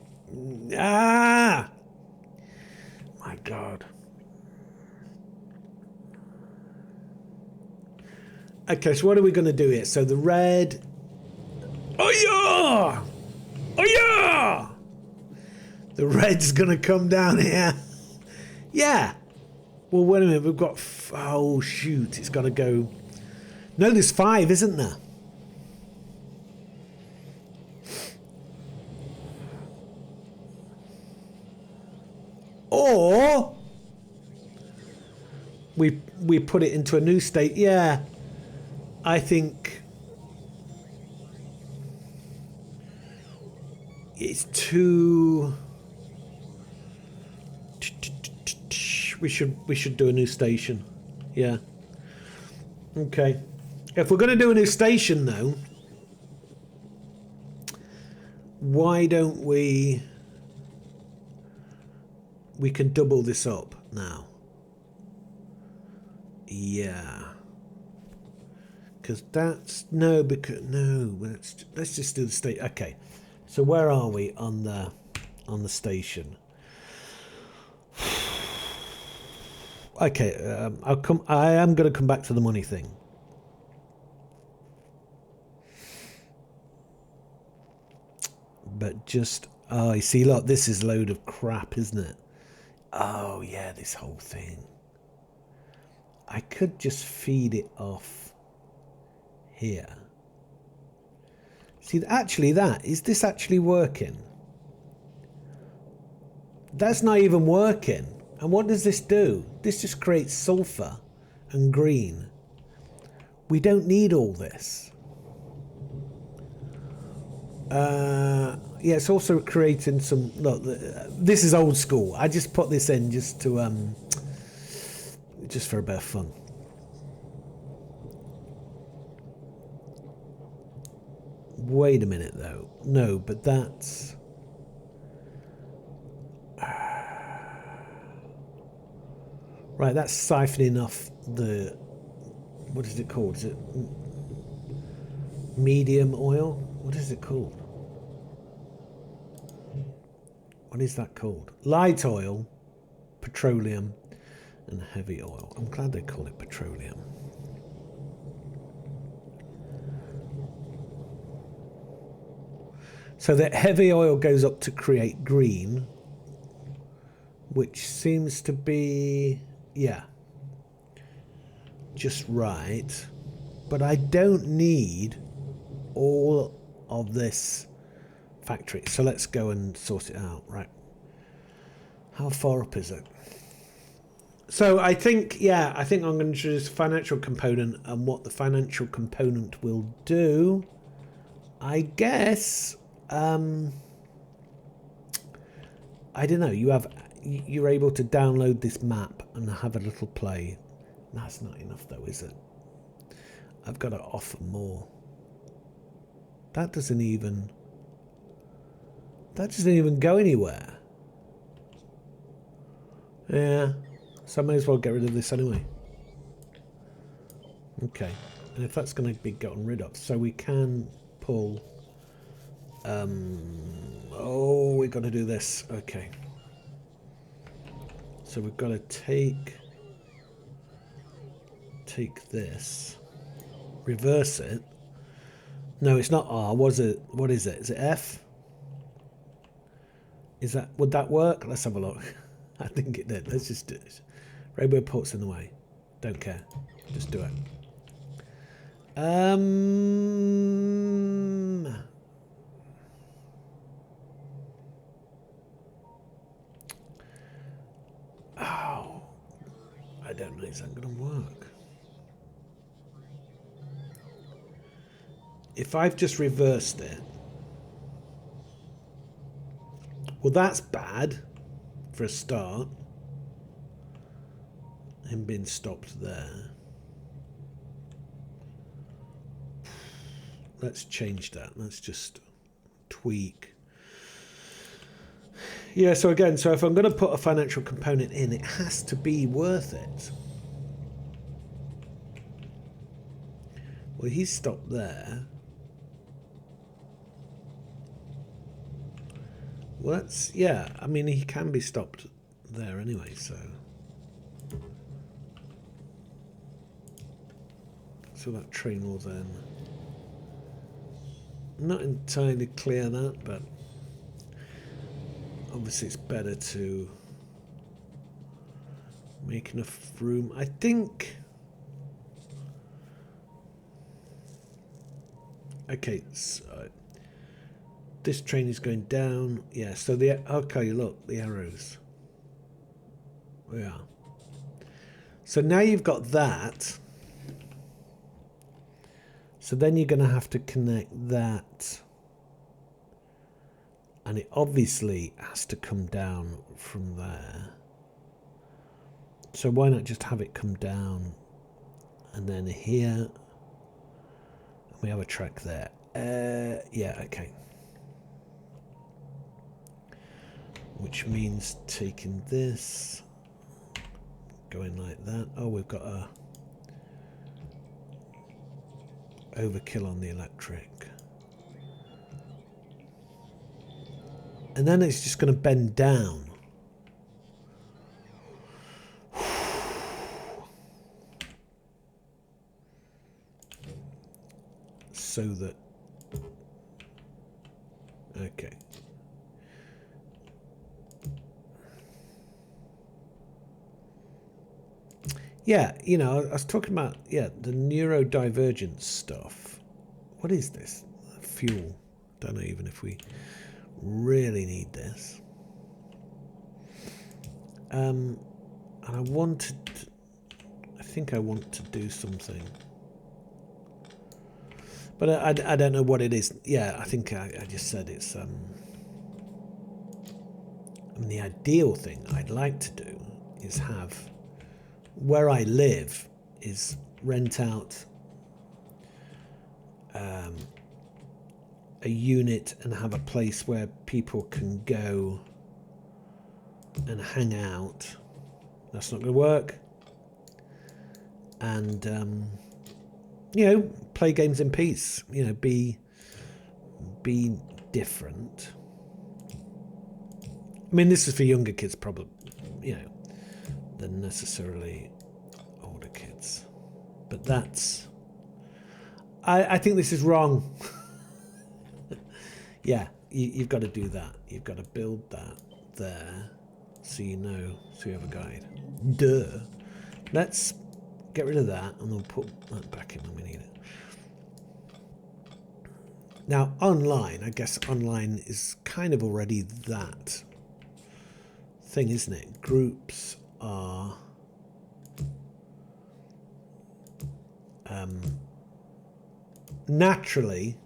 Ah! My god. Okay, so what are we going to do here? So the red... Oh yeah! Oh yeah! The red's going to come down here. Yeah. Well, wait a minute. We've got... Oh, shoot. It's got to go... No, there's 5, isn't there? Or... We put it into a new state. Yeah. I think... It's too... We should do a new station. Yeah. Okay. If we're going to do a new station, though, why don't we... We can double this up now. Yeah. Because that's... No, because... No, let's just do the state... Okay. So where are we on the station? Okay, I am going to come back to the money thing. But just... Oh, you see, look, this is a load of crap, isn't it? Oh, yeah, this whole thing. I could just feed it off here. See, actually is this actually working? That's not even working. And what does this do? This just creates sulfur and green. We don't need all this. Yeah, it's also creating some... Look, this is old school. I just put this in just to... just for a bit of fun. Wait a minute, though. No, but that's... Right, that's siphoning off the... What is it called? Is it medium oil? What is it called? What is that called? Light oil, petroleum, and heavy oil. I'm glad they call it petroleum. So that heavy oil goes up to create green, which seems to be, yeah, just right. But I don't need all of this factory. So let's go and sort it out, right? How far up is it? So I think, yeah, I think I'm going to choose financial component, and what the financial component will do, I guess, I don't know, you're able to download this map and have a little play. That's not enough though, is it? I've got to offer more. That doesn't even go anywhere. Yeah, so I may as well get rid of this anyway. Okay, and if that's going to be gotten rid of, so we can pull, oh, we've got to do this. Okay, so we've got to take this, reverse it. No, it's not R. What is it? Is it F? Would that work? Let's have a look. I think it did. Let's just do it. Rainbow port's in the way. Don't care. Just do it. Oh, I don't know. Is that going to work? If I've just reversed it, well, that's bad for a start. Him being stopped there. Let's change that. Let's just tweak. Yeah, so again, so if I'm going to put a financial component in, it has to be worth it. Well, he's stopped there. Well, that's, yeah, I mean, he can be stopped there anyway, so. So that train will then. Not entirely clear that, but obviously it's better to make enough room. I think. Okay, so this train is going down. Yeah, so okay, look, the arrows. Yeah. So now you've got that. So then you're going to have to connect that. And it obviously has to come down from there. So why not just have it come down and then here. We have a track there. Yeah, okay. Which means taking this, going like that. Oh, we've got a overkill on the electric. And then it's just going to bend down. So that, okay. Yeah, you know, I was talking about, yeah, the neurodivergence stuff. What is this? Fuel. Don't know even if we really need this. And I think I want to do something. But I don't know what it is. Yeah, I think I just said it's... I mean, the ideal thing I'd like to do is have... Where I live is rent out a unit and have a place where people can go and hang out. That's not going to work. And, you know, play games in peace. You know, be different. I mean, this is for younger kids, probably, you know, than necessarily older kids. But that's, I think this is wrong. Yeah, you've got to do that. You've got to build that there, so you know, so you have a guide. Duh. Let's get rid of that, and we'll put that back in when we need it. Now, online, I guess online is kind of already that thing, isn't it? Groups are naturally,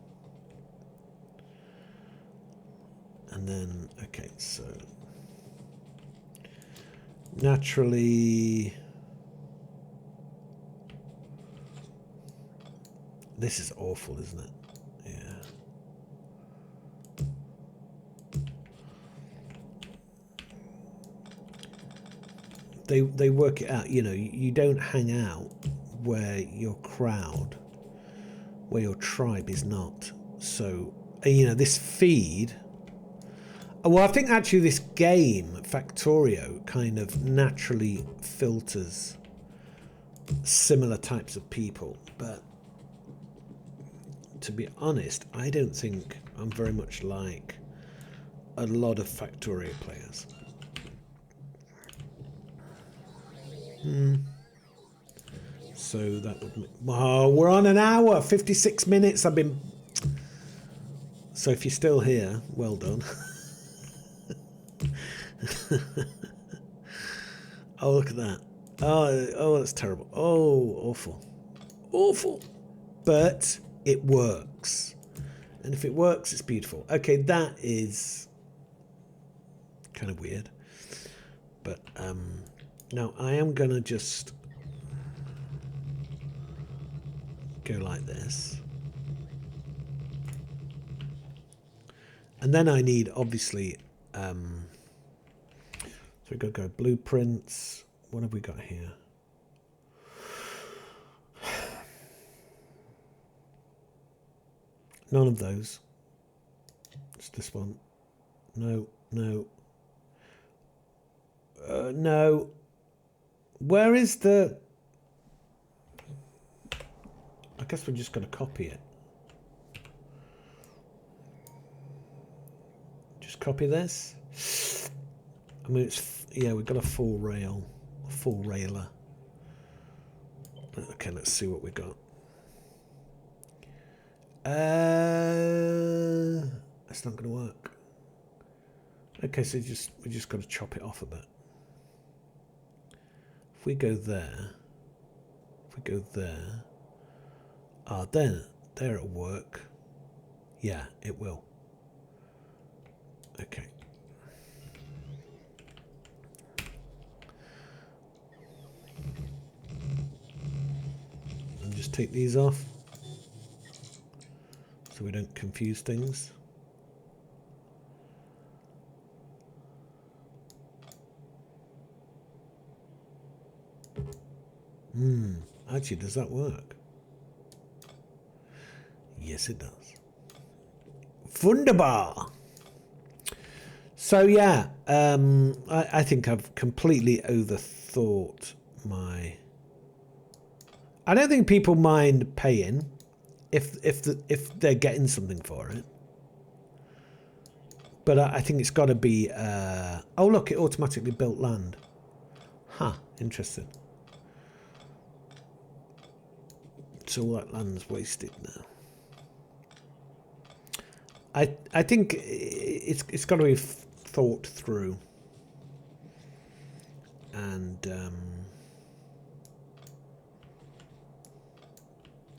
and then, okay, so naturally, this is awful, isn't it? Yeah. They work it out, you know, you don't hang out where your crowd, where your tribe is not. So, you know, this feed, well, I think actually this game, Factorio, kind of naturally filters similar types of people. But to be honest, I don't think I'm very much like a lot of Factorio players. So that would, oh, we're on an hour, 56 minutes. I've been, so if you're still here, well done. Oh, look at that. Oh, that's terrible. Oh, awful. Awful. But it works. And if it works, it's beautiful. Okay, that is kind of weird. But now I am going to just go like this. And then I need, obviously, so we've got to go blueprints. What have we got here? None of those. It's this one. No, no. No. Where is the... I guess we're just going to copy it. Just copy this. I mean, it's... Yeah, we've got a full rail. A full railer. Okay, let's see what we got. That's not going to work. Okay, so we just got to chop it off a bit. If we go there, then there it'll work. Yeah, it will. Okay. And just take these off so we don't confuse things. Actually, does that work? Yes, it does. Wunderbar. So yeah, I think I've completely overthought my... I don't think people mind paying if they're getting something for it. But I think it's got to be... oh, look, it automatically built land. Huh, interesting. So all that land's wasted now. I think it's got to be thought through. And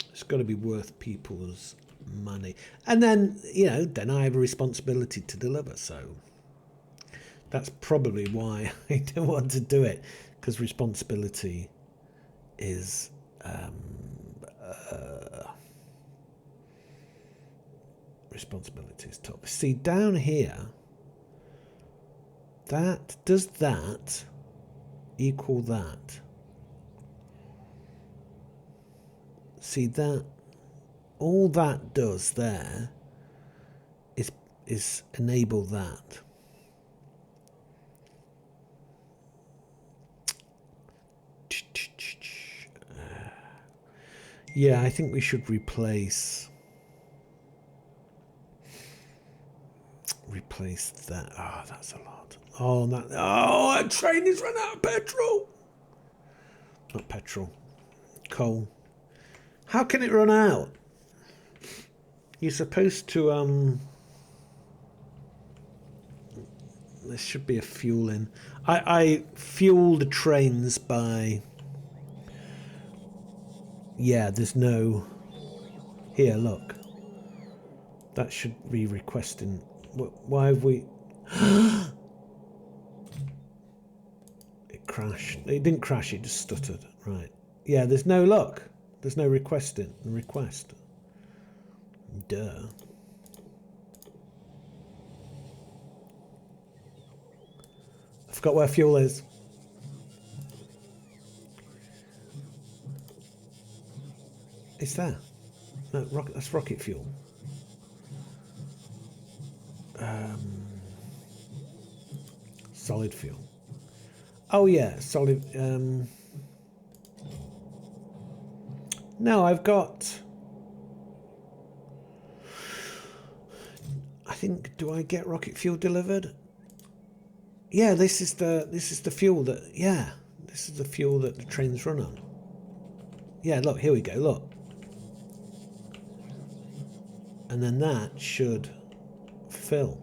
it's got to be worth people's money. And then, you know, then I have a responsibility to deliver. So that's probably why I don't want to do it, because responsibility is responsibility is top. See down here, does that equal that? See that all that does there is enable that. Yeah, I think we should replace that. Oh, that's a lot. Oh, that train has run out of petrol. Not petrol, coal. How can it run out? You're supposed to there should be a fuel in. I fuel the trains by. Yeah, there's no. Here, look. That should be requesting. Why have we? It crashed. It didn't crash. It just stuttered. Right. Yeah. There's no look. There's no requesting. Request. Duh. I forgot where fuel is. It's there. No, that's rocket fuel. Solid fuel. Oh yeah, solid. No, I've got. I think. Do I get rocket fuel delivered? Yeah, this is the fuel that. Yeah, this is the fuel that the trains run on. Yeah, look, here we go. Look, and then that should fill.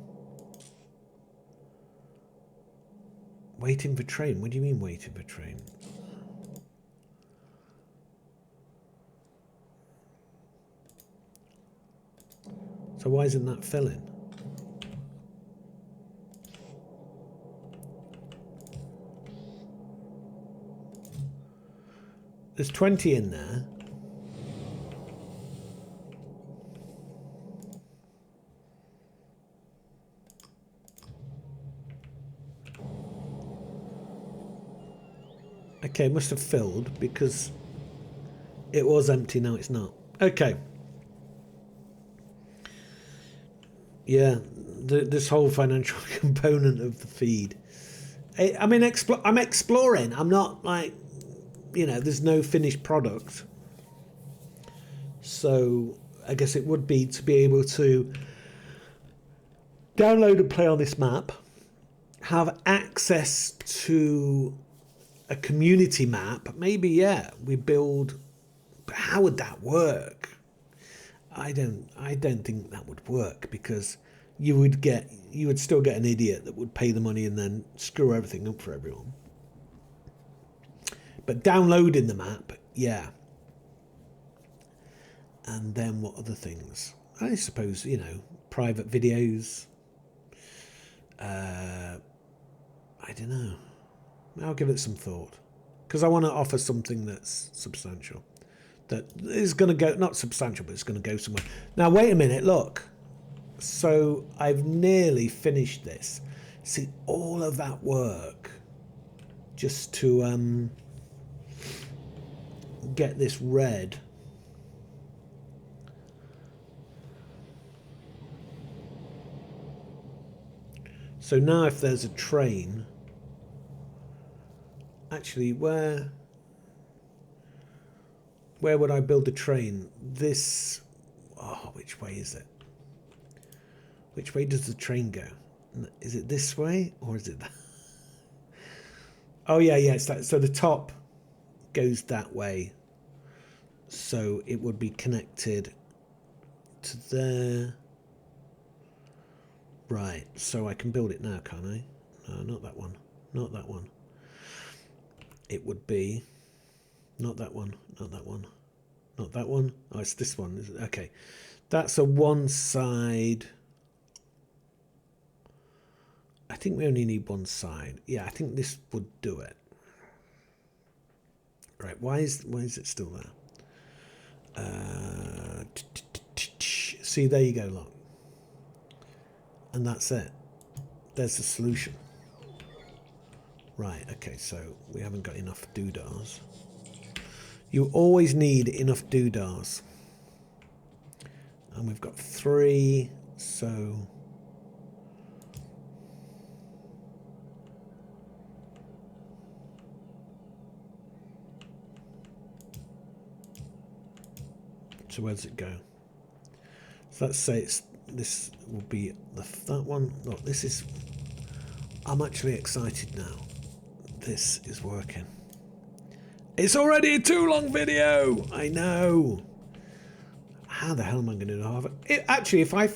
Waiting for train. What do you mean waiting for train? So why isn't that filling? There's 20 in there. Okay, must have filled because it was empty, now it's not. Okay. Yeah, this whole financial component of the feed. I mean, I'm exploring. I'm not like, there's no finished product. So I guess it would be to be able to download and play on this map, have access to a community map. Maybe, yeah, we build. But how would that work? I don't think that would work because you would still get an idiot that would pay the money and then screw everything up for everyone. But downloading the map, yeah. And then what other things? I suppose, private videos. I don't know. I'll give it some thought because I want to offer something that's substantial. That is going to go, not substantial, but it's going to go somewhere. Now, wait a minute, look. So I've nearly finished this. See, all of that work just to get this red. So now if there's a train, actually where would I build a train? This, which way is it? Which way does the train go? Is it this way or is it that? Oh yeah, it's that. So the top goes that way. So it would be connected to there. Right, so I can build it now, can't I? No, not that one. Not that one. It would be not that one, not that one, not that one. Oh, it's this one. Okay, that's a one side. I think we only need one side. Yeah, I think this would do it. Right, why is it still there? See, there you go, look. And that's it. There's the solution. Right, okay, so we haven't got enough doodahs. You always need enough doodahs. And we've got 3, so... So where does it go? So let's say this will be that one. Look, this is. I'm actually excited now. This is working. It's already a too long video. I know. How the hell am I going to know? Actually, if I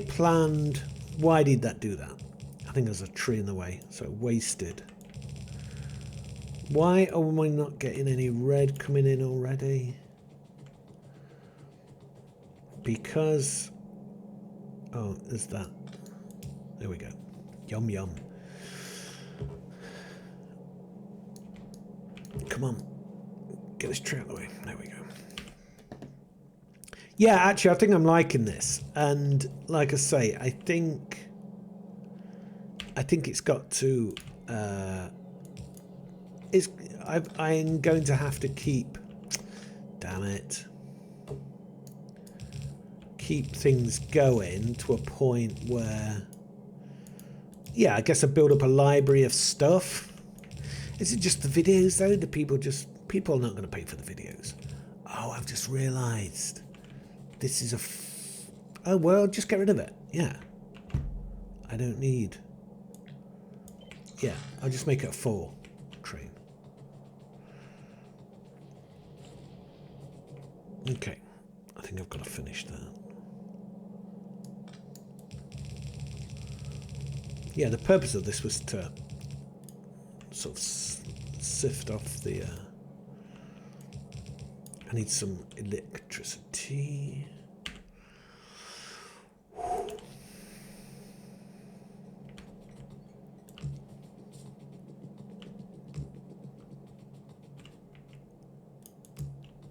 planned, why did that do that? I think there's a tree in the way, so wasted. Why am I not getting any red coming in already? Because, oh, there's that. There we go. Yum, yum. Come on. Get this tree out of the way. There we go. Yeah, actually, I think I'm liking this. And like I say, I think it's got to... I'm going to have to keep... Damn it. Keep things going to a point where... Yeah, I guess I build up a library of stuff. Is it just the videos though? Do people are not going to pay for the videos. Oh, I've just realised. This is oh, well, just get rid of it. Yeah. I don't need... Yeah, I'll just make it a 4 train. Okay. I think I've got to finish that. Yeah, the purpose of this was to sort of sift off the... I need some electricity.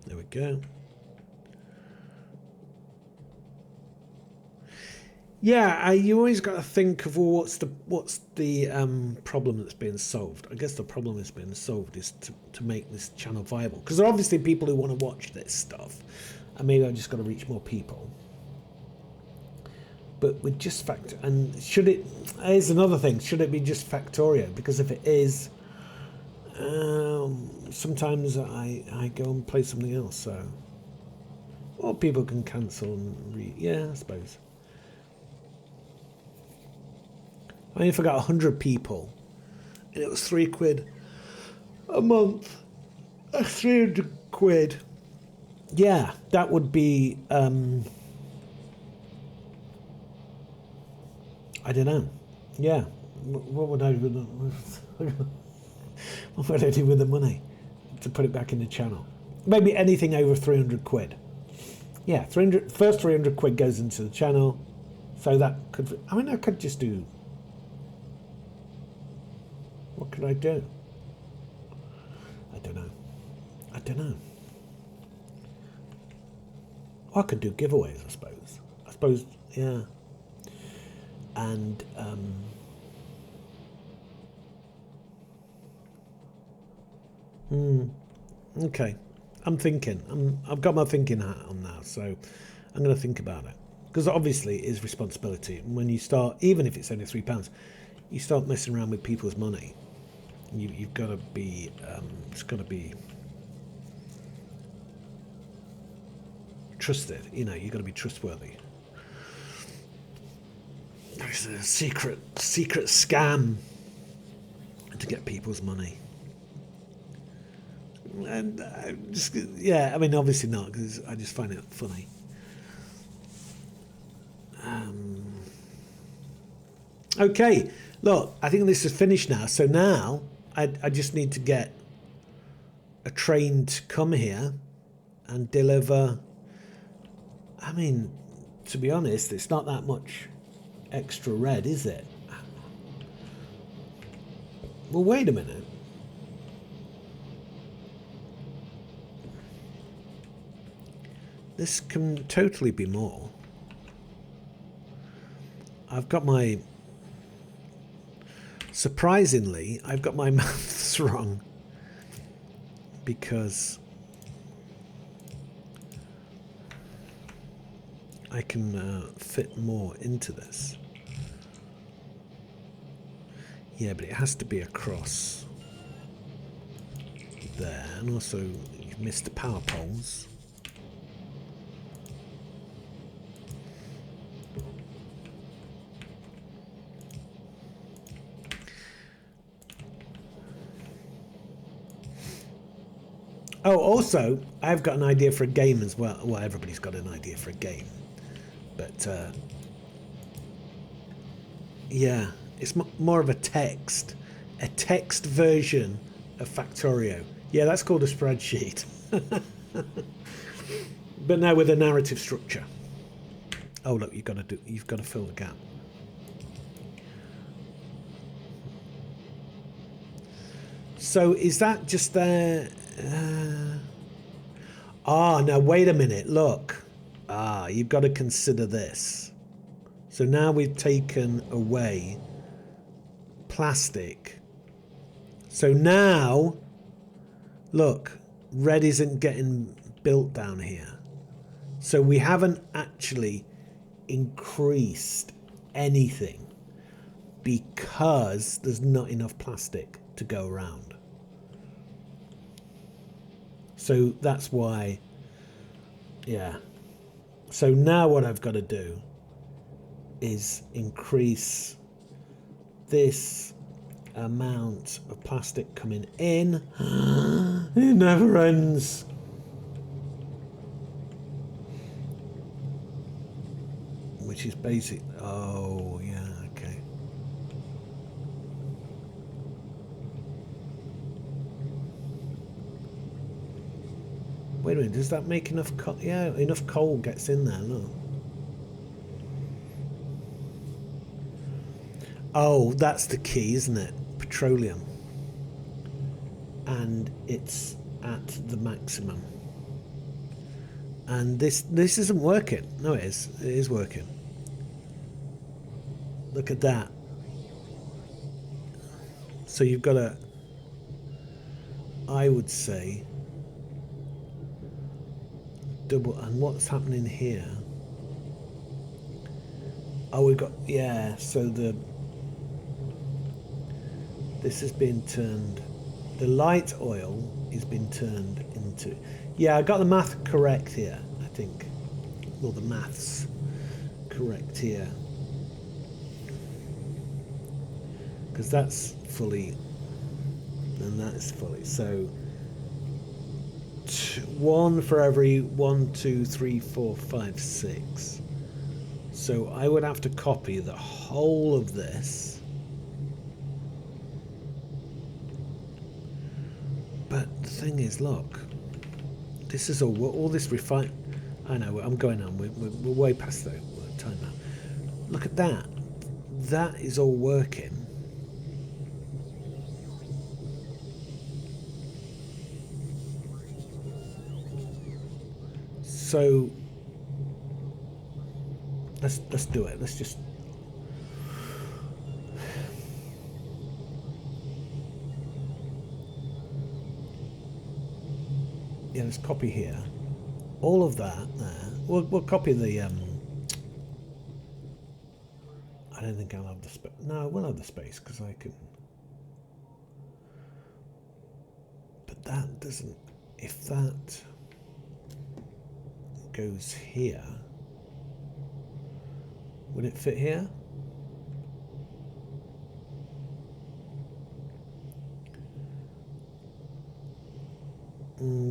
There we go. Yeah, you always got to think of, well, what's the problem that's being solved. I guess the problem that's being solved is to make this channel viable, because there are obviously people who want to watch this stuff, and maybe I've just got to reach more people. But with just and should it? Here's another thing: should it be just Factorio? Because if it is, sometimes I go and play something else. So, or people can cancel and yeah, I suppose. I mean, if I got 100 people and it was £3 a month, 300 quid, yeah, that would be, I don't know. Yeah, what would I do with what would I do with the money to put it back in the channel? Maybe anything over 300 quid. Yeah, first 300 quid goes into the channel, so that could, I mean, I could just do. What could I do? I don't know. I don't know. I could do giveaways, I suppose. Yeah. And okay. I'm thinking. I've got my thinking hat on now, so I'm going to think about it. Because obviously it is responsibility. And when you start, even if it's only £3, you start messing around with people's money. You've got to be, it's got to be trusted. You know, you've got to be trustworthy. There's a secret scam to get people's money. And just, yeah, I mean, obviously not, because I just find it funny. Okay, look, I think this is finished now. So now I just need to get a train to come here and deliver. I mean, to be honest, it's not that much extra red, is it? Well, wait a minute. This can totally be more. I've got my... Surprisingly, I've got my maths wrong. Because I can fit more into this. Yeah, but it has to be across there, and also you've missed the power poles. Oh, also, I've got an idea for a game as well. Well, everybody's got an idea for a game. But, yeah, it's more of a text version of Factorio. Yeah, that's called a spreadsheet. But now with a narrative structure. Oh, look, you've got to fill the gap. So is that just there? Now wait a minute, look. You've got to consider this. So now we've taken away plastic. So now, look, red isn't getting built down here. So we haven't actually increased anything because there's not enough plastic to go around. So that's why, yeah. So now what I've got to do is increase this amount of plastic coming in. It never ends. Which is basic. Oh, yeah, okay. Wait a minute, does that make enough coal? Yeah, enough coal gets in there, look. Oh, that's the key, isn't it? Petroleum. And it's at the maximum. And this isn't working. No, it is. It is working. Look at that. So you've got a, I would say, double. And what's happening here? Oh, we've got, yeah, so this has been turned, the light oil is been turned into, yeah, I got the math correct here, I think. Well, the maths correct here. Because that's fully, and that is fully. So, one for every 1, 2, 3, 4, 5, 6. So I would have to copy the whole of this. But the thing is, look, this is all this refine. I know, I'm going on. We're way past the time now. Look at that. That is all working. So let's do it. Let's just. Yeah, let's copy here. All of that there. We'll copy the. I don't think I'll have the space. No, we'll have the space because I can. But that doesn't. If that goes here, would it fit here?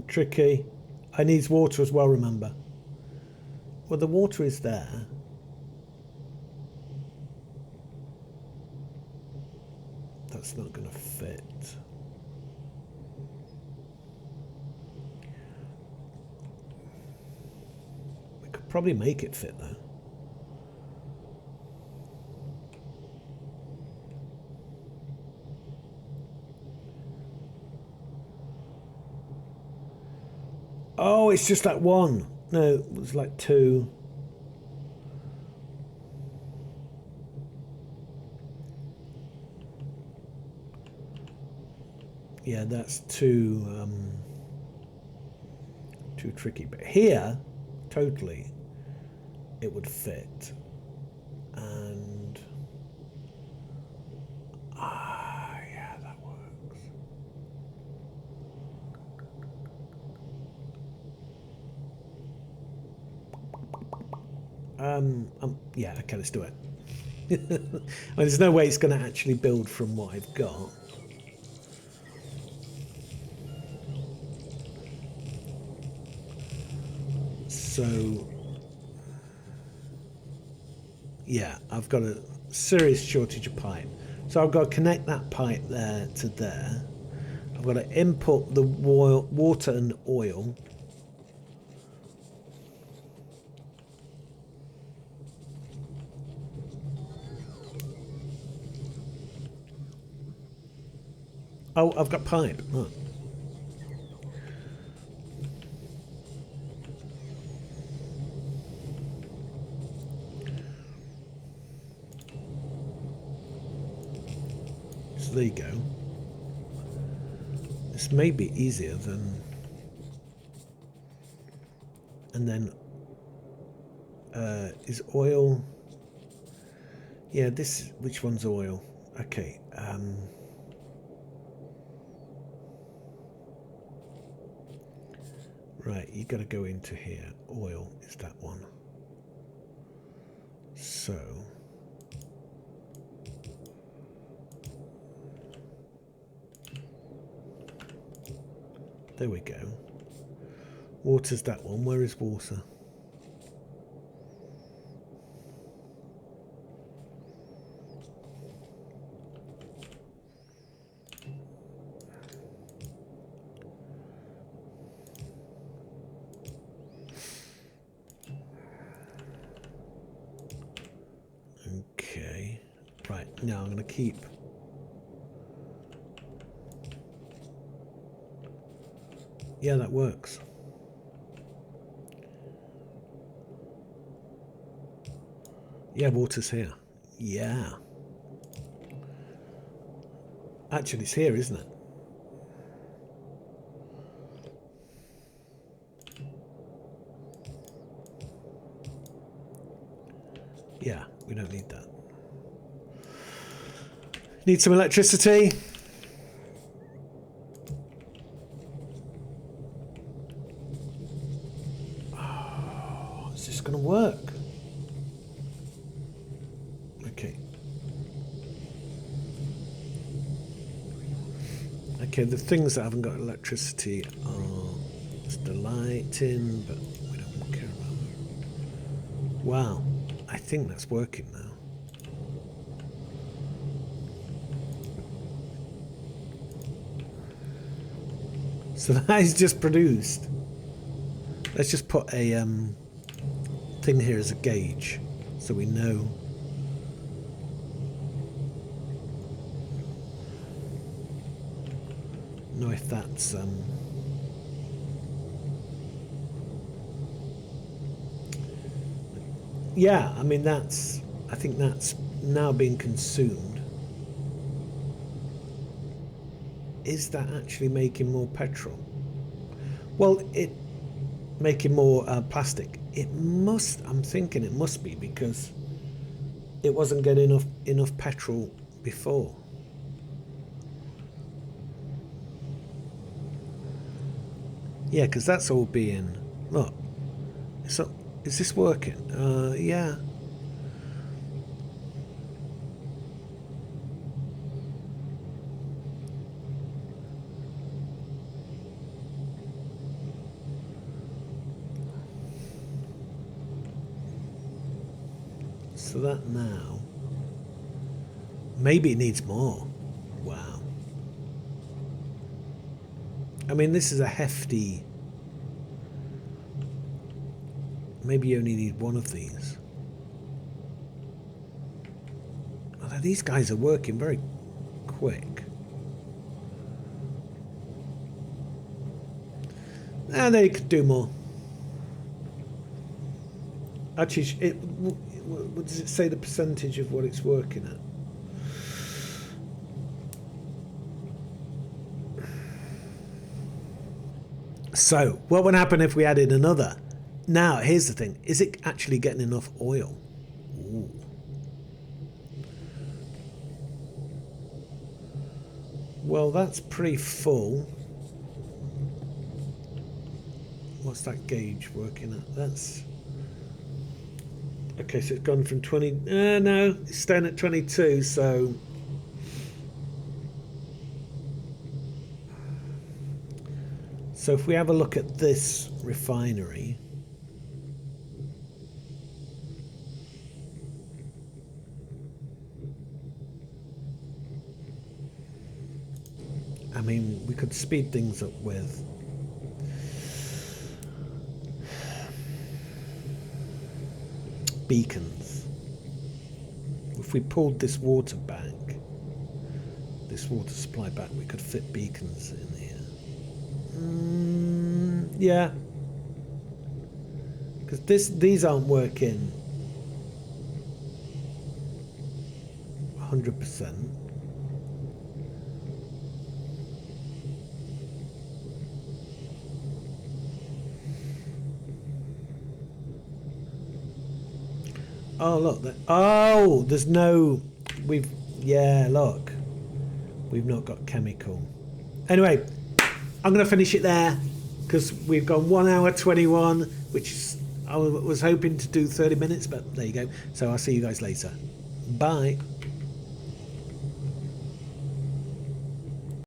Tricky. I need water as well, remember. Well, the water is there. That's not going to fit. We could probably make it fit though. Oh, it's just like one. No, it was like two. Yeah, that's too tricky. But here, totally, it would fit. And yeah, that works. Yeah, okay, let's do it. I mean, there's no way it's going to actually build from what I've got. So, yeah, I've got a serious shortage of pipe. So I've got to connect that pipe there to there. I've got to input the water and oil. Oh, I've got pipe. Oh. So there you go. This may be easier than... And then... is oil... Yeah, this... Which one's oil? Okay. Right, you got to go into here. Oil is that one. So... There we go. Water's that one. Where is water? Okay. Right, now I'm going to keep... Yeah, that works. Yeah, water's here. Yeah. Actually, it's here, isn't it? Yeah, we don't need that. Need some electricity. Oh, is this going to work? Okay. Okay, the things that haven't got electricity are the lighting, but we don't care about that. Wow, I think that's working now. So that is just produced. Let's just put a thing here as a gauge, so we know. Know if that's yeah, I mean that's, I think that's now being consumed. Is that actually making more petrol? Well, it making more plastic. It must, I'm thinking it must be, because it wasn't getting enough petrol before. Yeah, because that's all being, look, so is this working? Yeah. So that now, maybe it needs more. Wow. I mean, this is a hefty, maybe you only need one of these. Although these guys are working very quick. And they could do more. Actually, what does it say the percentage of what it's working at? So, what would happen if we added another? Now, here's the thing. Is it actually getting enough oil? Ooh. Well, that's pretty full. What's that gauge working at? That's... Okay, so it's gone from 20. No, it's staying at 22. So if we have a look at this refinery, I mean, we could speed things up with beacons. If we pulled this water back, this water supply back, we could fit beacons in here. Yeah, because these aren't working 100%. Oh look, oh, there's no, yeah, look, we've not got chemical. Anyway, I'm going to finish it there because we've gone 1 hour 21, which is, I was hoping to do 30 minutes, but there you go. So I'll see you guys later. Bye.